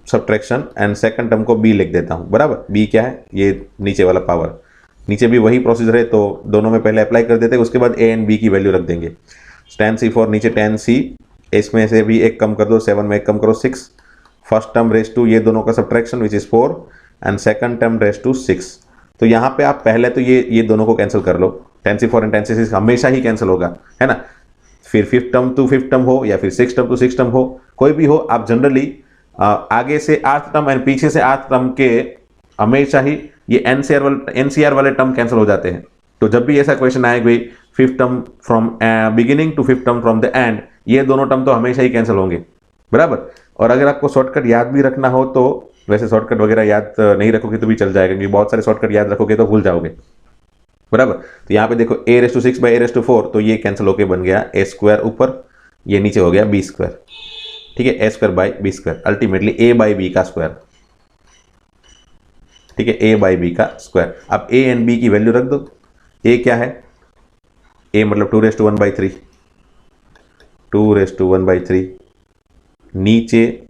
subtraction, and second term को b लिख देता हूँ, बराबर। b क्या है, ये नीचे वाला पावर, नीचे भी वही प्रोसीजर है तो दोनों में पहले अप्लाई कर देते हैं, उसके बाद a एंड b की वैल्यू रख देंगे। tan c4 नीचे tan c, इसमें से भी एक कम कर दो, 7 में एक कम करो 6, फर्स्ट टर्म रेस टू ये दोनों का subtraction which is 4 and second term raise to 6। तो यहाँ पे आप पहले तो ये दोनों को कैंसिल कर लो, tan c4 and tan c6 हमेशा ही कैंसिल होगा, है ना। फिर fifth term to fifth term हो या फिर six term to six term हो, कोई भी हो, आप जनरली आगे से आर्थ टर्म एंड पीछे से आर्थ टर्म के हमेशा ही ये एनसीआर वाले टर्म कैंसिल हो जाते हैं। तो जब भी ऐसा क्वेश्चन आए भाई fifth term from beginning to fifth term from the end, ये दोनों टर्म तो हमेशा ही कैंसिल होंगे, बराबर। और अगर आपको शॉर्टकट याद भी रखना हो तो वैसे शॉर्टकट वगैरह याद नहीं रखोगे तो भी चल जाएगा, क्योंकि बहुत सारे शॉर्टकट याद रखोगे तो भूल जाओगे, बराबर। तो यहाँ पे देखो a⁶/a⁴, तो ये कैंसिल होके बन गया a² ऊपर, ये नीचे हो गया b², ठीक है, a²/b², अल्टीमेटली a/b का स्क्वायर, ठीक है, a/b का स्क्वायर। अब a एंड b की वैल्यू रख दो, a क्या है, a मतलब 2⁻⁴, 2⁻⁴, नीचे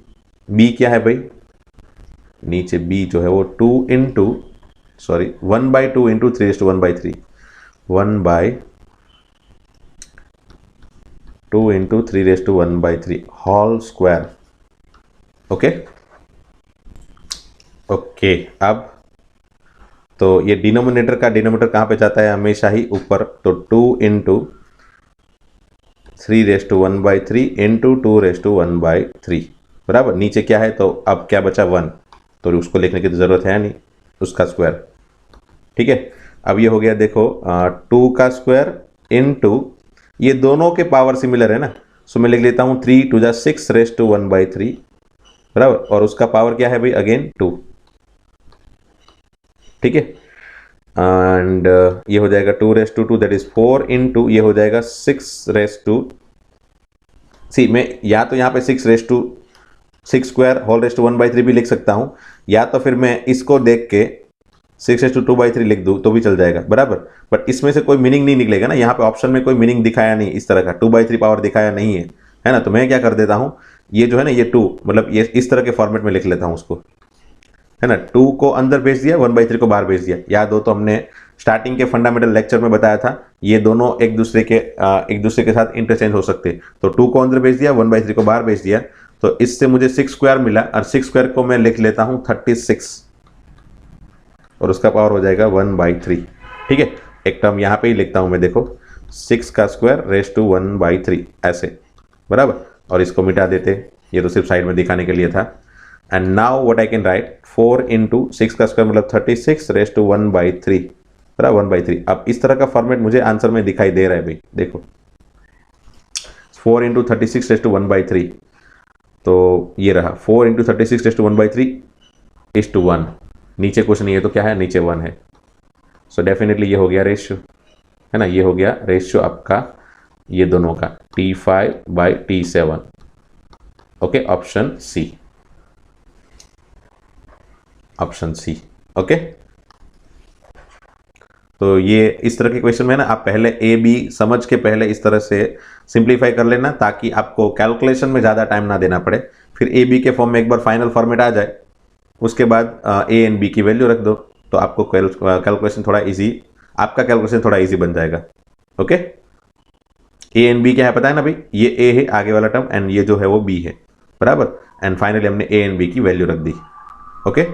b क्या है भाई, नीचे b जो है वो 1/2 into 3⁻⁴, 1/2 into 3⁻⁴ whole square, okay okay. अब तो ये डिनोमिनेटर का डिनोमिनेटर कहाँ पे जाता है, हमेशा ही ऊपर, तो 2 इंटू 3⁻⁴ इंटू 2⁻⁴, बराबर। नीचे क्या है, तो अब क्या बचा 1, तो उसको लिखने की तो जरूरत है नहीं, उसका स्क्वायर, ठीक है। अब ये हो गया देखो 2 का स्क्वायर इंटू, ये दोनों के पावर सिमिलर है ना, सो मैं लिख लेता हूँ 3 × 6⁻⁴, बराबर। और उसका पावर क्या है भाई, अगेन 2, ठीक है। एंड ये हो जाएगा 2⁻², दैट इज 4 इंटू, ये हो जाएगा 6⁻², मैं या तो यहाँ पे 6² होल रेस टू 1/3 भी लिख सकता हूँ, या तो फिर मैं इसको देख के 6⁻² लिख दूँ तो भी चल जाएगा, बराबर। बट इसमें से कोई मीनिंग नहीं निकलेगा ना, यहाँ पे ऑप्शन में कोई मीनिंग दिखाया नहीं, इस तरह का 2/3 पावर दिखाया नहीं है, है ना। तो मैं क्या कर देता हूँ, ये जो है ना, ये 2 मतलब ये इस तरह के फॉर्मेट में लिख लेता हूँ उसको, है ना। 2 को अंदर भेज दिया, 1/3 को बाहर भेज दिया। याद हो तो हमने स्टार्टिंग के फंडामेंटल लेक्चर में बताया था, ये दोनों एक दूसरे के साथ इंटरचेंज हो सकते। तो 2 को अंदर भेज दिया, 1/3 को बाहर भेज दिया, तो इससे मुझे 6² मिला, और 6² को मैं लिख लेता हूँ 36, और उसका पावर हो जाएगा 1/3, ठीक है। एक टर्म यहाँ पे ही लिखता हूँ मैं, देखो 6 का स्क्वायर रेस टू 1/3 ऐसे, बराबर। और इसको मिटा देते, ये तो सिर्फ साइड में दिखाने के लिए था। And now what I can write, 4 into 6 का स्क्वायर मतलब 36 रेस टू 1/3, बराबर 1/3। अब इस तरह का फॉर्मेट मुझे आंसर में दिखाई दे रहा है भाई, देखो 4 इंटू 36 रेस टू 1/3, तो ये रहा 4 into 36 raise to 1/3 is to 1, नीचे कुछ नहीं है तो क्या है, नीचे 1 है। सो डेफिनेटली ये हो गया रेशियो, है ना, ये हो गया रेशियो आपका ये दोनों का T5/T7, okay, option C, option C, okay. तो ये इस तरह के क्वेश्चन में ना आप पहले ए बी समझ के पहले इस तरह से सिंप्लीफाई कर लेना, ताकि आपको कैलकुलेशन में ज़्यादा टाइम ना देना पड़े। फिर ए बी के फॉर्म में एक बार फाइनल फॉर्मेट आ जाए, उसके बाद ए एंड बी की वैल्यू रख दो, तो आपको कैलकुलेशन थोड़ा इजी, आपका कैलकुलेशन थोड़ा इजी बन जाएगा, ओके। ए एंड बी क्या है पता है ना भाई, ये ए है आगे वाला टर्म, एंड ये जो है वो बी है, बराबर। एंड फाइनली हमने ए एंड बी की वैल्यू रख दी, ओके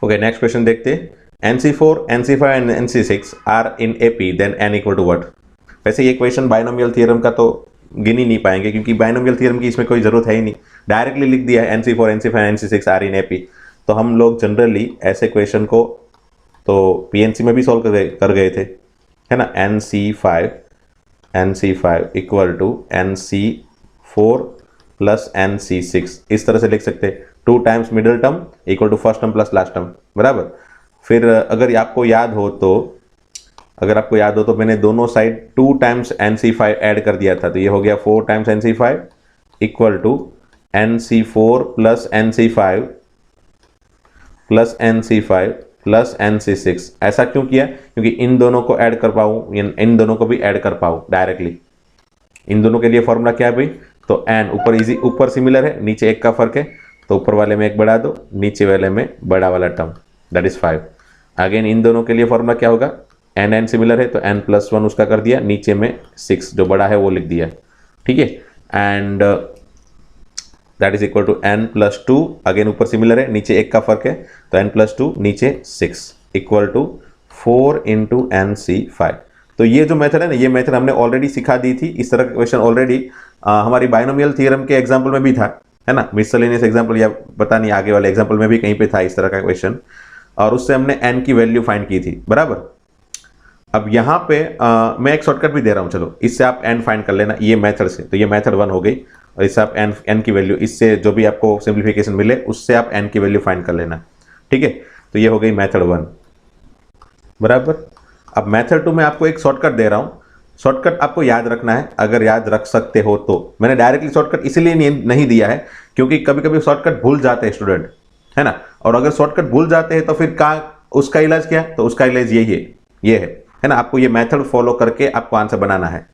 ओके। नेक्स्ट क्वेश्चन देखते हैं, NC4, NC5 and NC6 are in AP then n equal to what. वैसे ये क्वेश्चन बाइनोमियल थ्योरम का तो गिन ही नहीं पाएंगे, क्योंकि बाइनोमियल थ्योरम की इसमें कोई जरूरत है ही नहीं, डायरेक्टली लिख दिया है NC4, NC5, NC6 are in AP। तो हम लोग जनरली ऐसे क्वेश्चन को तो PNC में भी सॉल्व कर गए थे, है ना। NC5 equal to NC4 plus NC6, इस तरह से लिख सकते हैं, 2 times middle term equal to first term plus last term, बराबर। फिर अगर आपको याद हो तो मैंने दोनों साइड 2 टाइम्स NC5 ऐड कर दिया था, तो ये हो गया 4 times NC5 equal to NC4 plus NC5 plus NC6। ऐसा क्यों किया? क्योंकि इन दोनों को ऐड कर पाऊँ, इन दोनों को भी ऐड कर पाऊँ डायरेक्टली। इन दोनों के लिए फॉर्मूला क्या है भाई? तो n ऊपर इजी, ऊपर सिमिलर है, नीचे एक का फर्क है, तो ऊपर वाले में एक बढ़ा दो, नीचे वाले में बड़ा वाला term, that is 5। Again in दोनों के लिए फॉर्मूला क्या होगा? n सिमिलर है तो n+1 उसका कर दिया, नीचे में 6 जो बड़ा है वो लिख दिया, ठीक है। And that is equal to n+2, again ऊपर सिमिलर है, नीचे एक का फर्क है, तो n+2 नीचे 6 इक्वल टू 4 इंटू NC5। तो ये जो मेथड है ना, ये मेथड हमने ऑलरेडी सिखा दी थी। इस तरह का क्वेश्चन ऑलरेडी हमारी बाइनोमियल थ्योरम के एग्जाम्पल में भी था, है ना, मिसलेनियस एग्जाम्पल या पता नहीं आगे वाले एग्जाम्पल में भी कहीं पे था इस तरह का क्वेश्चन, और उससे हमने n की वैल्यू फाइंड की थी, बराबर। अब यहाँ पे मैं एक शॉर्टकट भी दे रहा हूँ, चलो इससे आप n फाइंड कर लेना ये मेथड से, तो ये मेथड 1 हो गई, और इससे आप n की वैल्यू, इससे जो भी आपको सिंप्लीफिकेशन मिले उससे आप n की वैल्यू फाइंड कर लेना, ठीक है। तो ये हो गई मेथड 1, बराबर। अब मेथड 2 में आपको एक शॉर्टकट दे रहा हूँ, शॉर्टकट आपको याद रखना है, अगर याद रख सकते हो तो। मैंने डायरेक्टली शॉर्टकट इसलिए नहीं दिया है क्योंकि कभी कभी शॉर्टकट भूल जाते हैं स्टूडेंट, है ना, और अगर शॉर्टकट भूल जाते हैं तो फिर उसका इलाज क्या? तो उसका इलाज यही है, ये है ना। आपको ये मेथड फॉलो करके आपको आंसर बनाना है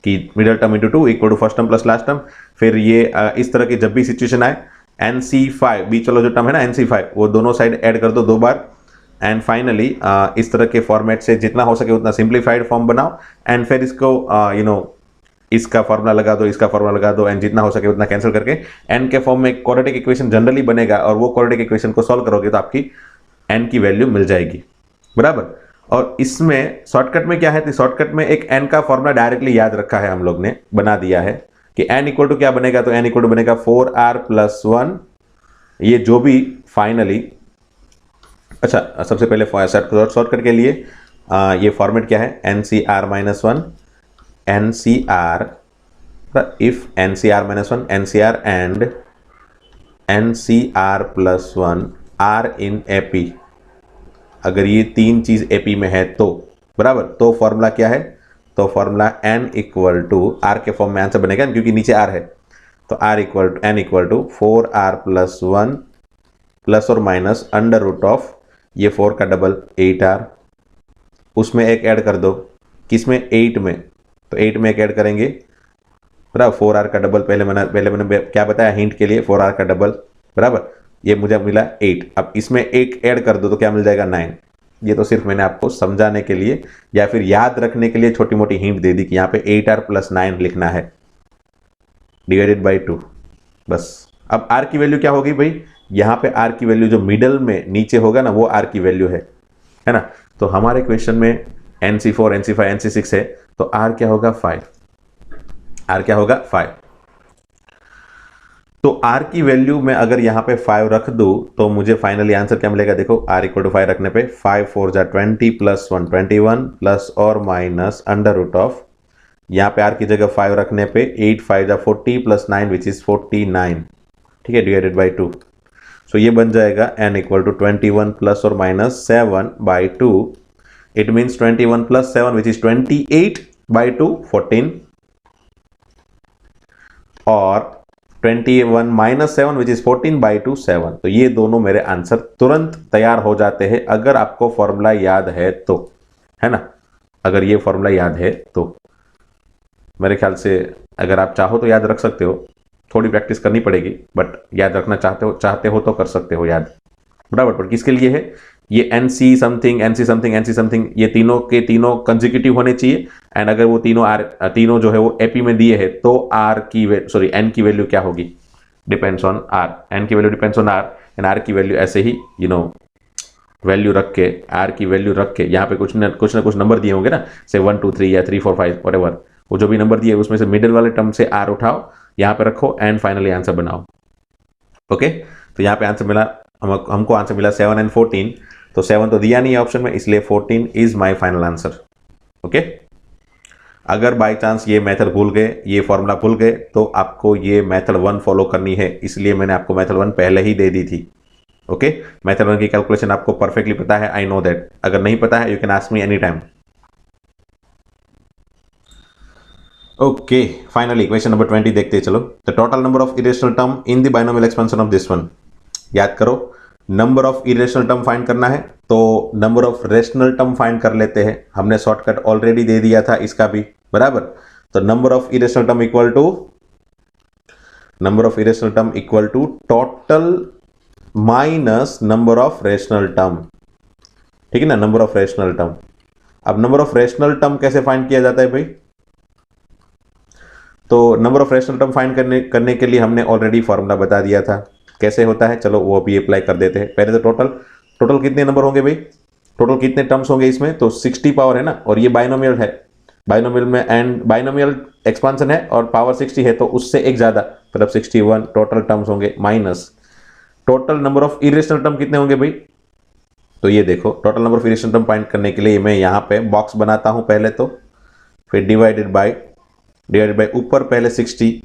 कि middle term into 2 equal to first term plus last term. फिर ये इस तरह की जब भी सिचुएशन आए, NC5 बीच वाला जो टर्म है ना NC5, वो दोनों साइड ऐड कर दो 2 बार, एंड फाइनली इस तरह के फॉर्मेट से जितना हो सके उतना सिंप्लीफाइड फॉर्म बनाओ, एंड फिर इसको इसका फॉर्मूला लगा दो, इसका फॉर्मूला लगा दो, एंड जितना हो सके उतना कैंसिल करके n के फॉर्म में एक क्वाड्रेटिक इक्वेशन जनरली बनेगा, और वो क्वाड्रेटिक इक्वेशन को सॉल्व करोगे तो आपकी n की वैल्यू मिल जाएगी, बराबर। और इसमें शॉर्टकट में क्या है? तो शॉर्टकट में एक n का फॉर्मूला डायरेक्टली याद रखा है, हम लोग ने बना दिया है कि n इक्वल टू क्या बनेगा? तो n इक्वल टू बनेगा 4r+1, ये जो भी फाइनली, अच्छा सबसे पहले शॉर्टकट के लिए ये फॉर्मेट क्या है? NCR-1 NCR, if NCR-1 NCR and NCR+1 R in AP, अगर ये तीन चीज AP में है तो, बराबर। तो फॉर्मूला क्या है? तो formula n equal to R के फॉर्म में आंसर बनेगा क्योंकि नीचे R है, तो n equal to 4r+1 plus और माइनस अंडर रूट ऑफ ये 4 का डबल 8r, उसमें एक ऐड कर दो, किसमें? 8 में, तो 8 में एक ऐड करेंगे, बराबर। 4r का डबल, पहले मैंने क्या बताया हिंट के लिए? 4r का डबल, बराबर। ये मुझे मिला 8, अब इसमें एक ऐड कर दो तो क्या मिल जाएगा? 9। ये तो सिर्फ मैंने आपको समझाने के लिए या फिर याद रखने के लिए छोटी मोटी हिंट दे दी कि यहाँ पे 8r+9 लिखना है डिवाइडेड बाई 2, बस। अब r की वैल्यू क्या होगी भाई? यहाँ पे r की वैल्यू जो मिडल में नीचे होगा ना, वो r की वैल्यू है ना। तो हमारे क्वेश्चन में NC4 NC5 NC6 है, तो r क्या होगा? 5। r क्या होगा? 5। तो r की वैल्यू में अगर यहाँ पे 5 रख दूं तो मुझे फाइनली आंसर क्या मिलेगा? देखो r इक्वल टू 5 रखने पे 5 4 जा 20 प्लस 1 21 प्लस और माइनस अंडर रूट ऑफ, यहाँ पे r की जगह 5 रखने पे 8 5 जा 40 प्लस 9 विच इज 49, ठीक है, डिवाइडेड बाई 2। सो ये बन जाएगा n इक्वल टू 21 प्लस और minus 7 by 2, it means 21 plus 7 which is 28 by 2 14, और 21 माइनस 7 विच इज 14 बाई 2 7। तो ये दोनों मेरे आंसर तुरंत तैयार हो जाते हैं अगर आपको फॉर्मूला याद है तो, है ना। अगर ये फॉर्मूला याद है तो मेरे ख्याल से अगर आप चाहो तो याद रख सकते हो, थोड़ी प्रैक्टिस करनी पड़ेगी, बट याद रखना चाहते हो तो कर सकते हो याद, बराबर। पर किसके लिए है ये? NC समथिंग ये तीनों के तीनों कंसेक्यूटिव होने चाहिए, एंड अगर वो तीनों जो है वो AP में दिए है तो n की वैल्यू क्या होगी? डिपेंड्स ऑन R, n की value depends on R, and R की वैल्यू ऐसे ही वैल्यू रख के, R की वैल्यू रख के, यहाँ पे कुछ ना कुछ नंबर दिए होंगे ना, से 1 2 3 या 3 4 5 व्हाटएवर, वो जो भी नंबर दिए उसमें से मिडिल वाले टर्म से R उठाओ, यहाँ पे रखो, एंड फाइनली आंसर बनाओ। ओके, तो यहाँ पे आंसर मिला, हमको आंसर मिला 7 एंड 14, तो 7 तो दिया नहीं है ऑप्शन में, इसलिए 14 is my final answer. Okay, अगर बाय चांस ये मेथड भूल गए, ये फॉर्मूला भूल गए, तो आपको ये मेथड 1 फॉलो करनी है, इसलिए मैंने आपको मेथड 1 पहले ही दे दी थी। ओके, मेथड 1 की कैलकुलेशन आपको परफेक्टली पता है, आई नो दैट। अगर नहीं पता है you can ask me any time. Okay, finally question number 20 देखते हैं। चलो, the total number of irrational term in the binomial expansion of this one. याद करो, number of irrational term find करना है तो number of rational term find कर लेते हैं। हमने शॉर्टकट ऑलरेडी दे दिया था इसका भी, बराबर। तो number of irrational term equal to total minus number of rational term, ठीक है ना, नंबर ऑफ रेशनल टर्म। अब नंबर ऑफ रेशनल टर्म कैसे फाइंड किया जाता है भाई? तो number of rational term find करने के लिए हमने ऑलरेडी फॉर्मूला बता दिया था कैसे होता है। चलो वो भी अप्लाई कर देते हैं। पहले तो टोटल कितने नंबर होंगे भाई, टोटल कितने टर्म्स होंगे इसमें? तो 60 पावर है ना, और ये बाइनोमियल है, बाइनोमियल में एंड बाइनोमियल एक्सपांशन है और पावर 60 है, तो उससे एक ज्यादा मतलब 61 टोटल टर्म्स होंगे, minus total number of irrational term कितने होंगे भाई? तो ये देखो total number of irrational term find करने के लिए मैं यहाँ पे बॉक्स बनाता हूं पहले, तो फिर डिवाइडेड बाय ऊपर पहले 60,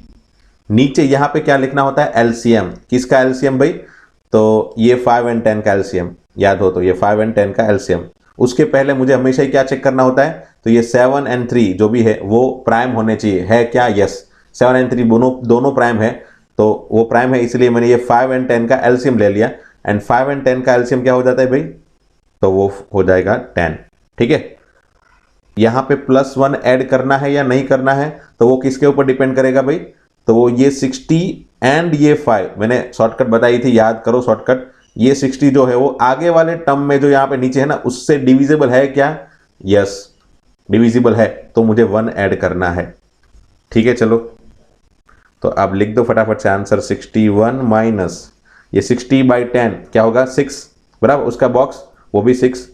नीचे यहां पे क्या लिखना होता है? एलसीएम। किसका एलसीएम भाई? तो ये 5 और 10 का एलसीएम, याद हो तो ये 5 और 10 का एलसीएम। उसके पहले मुझे हमेशा ही क्या चेक करना होता है? तो ये 7 और 3 जो भी है वो प्राइम होने चाहिए, है क्या? यस, 7 और 3 दोनों प्राइम है, तो वो प्राइम है, इसलिए मैंने ये 5 और 10 का एलसीएम ले लिया। एंड 5 और 10 का एलसीएम क्या हो जाता है भाई? तो वो हो जाएगा 10, ठीक है। यहां पे +1 ऐड करना है या नहीं करना है तो वो किसके ऊपर डिपेंड करेगा भाई? तो वो ये 60 एंड ये 5, मैंने शॉर्टकट बताई थी, याद करो शॉर्टकट। ये 60 जो है वो आगे वाले टर्म में जो यहां पे नीचे है ना उससे डिविजिबल है क्या? यस, डिविजिबल है, तो मुझे 1 ऐड करना है, ठीक है। चलो तो अब लिख दो फटाफट से आंसर, 61 माइनस ये 60/10 क्या होगा? 6, बराबर। उसका बॉक्स वो भी 6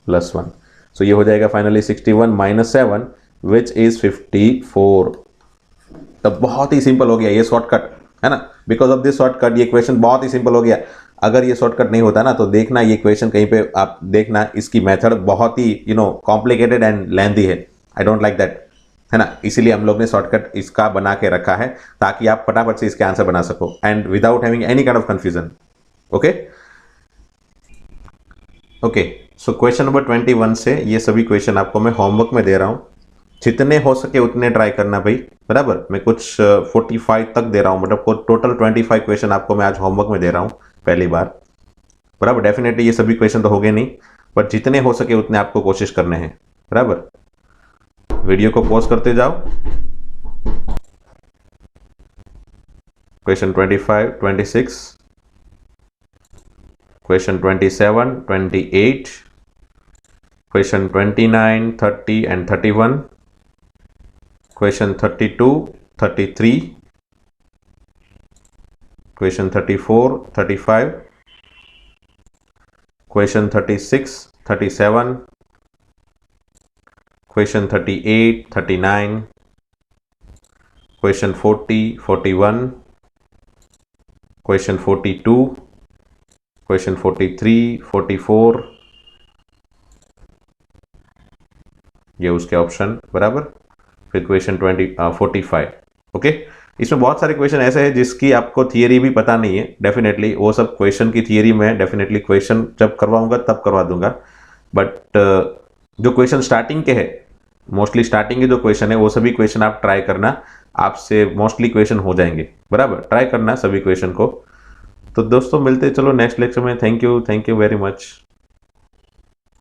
+1, सो ये हो जाएगा फाइनली 61 - 7 विच इज 54। तो बहुत ही सिंपल हो गया ये शॉर्टकट, है ना। बिकॉज ऑफ दिस शॉर्टकट ये क्वेश्चन बहुत ही सिंपल हो गया। अगर ये शॉर्टकट नहीं होता ना तो देखना ये क्वेश्चन कहीं पे आप देखना इसकी मेथड बहुत ही कॉम्प्लिकेटेड एंड लेंथी है। आई डोंट लाइक दैट, है ना। इसीलिए हम लोग ने शॉर्टकट इसका बना के रखा है ताकि आप फटाफट से इसके आंसर बना सको and without having any kind of confusion. Okay okay, so question number 21 से ये सभी क्वेश्चन आपको मैं होमवर्क में दे रहा हूं, जितने हो सके उतने ट्राई करना भाई, बराबर। मैं कुछ 45 तक दे रहा हूं, मतलब टोटल 25 क्वेश्चन आपको मैं आज होमवर्क में दे रहा हूं पहली बार, बराबर। डेफिनेटली ये सभी क्वेश्चन तो हो गए नहीं, बट जितने हो सके उतने आपको कोशिश करने हैं, बराबर। वीडियो को पॉज करते जाओ। Question 25, 26, question 27, 28, question 29, 30 and 31, question 32, 33, question 34, 35, question 36, 37, question 38, 39, question 40, 41, question 42, question 43, 44, ये उसके ऑप्शन, बराबर। फिर क्वेश्चन 45। ओके, इसमें बहुत सारे क्वेश्चन ऐसे हैं जिसकी आपको थियरी भी पता नहीं है। डेफिनेटली वो सब क्वेश्चन की थियरी में डेफिनेटली क्वेश्चन जब करवाऊंगा तब करवा दूंगा, बट जो क्वेश्चन स्टार्टिंग के है, मोस्टली स्टार्टिंग के जो क्वेश्चन है वो सभी क्वेश्चन आप ट्राई करना, आपसे मोस्टली क्वेश्चन हो जाएंगे, बराबर। ट्राई करना सभी क्वेश्चन को। तो दोस्तों मिलते चलो नेक्स्ट लेक्चर में। Thank you very much.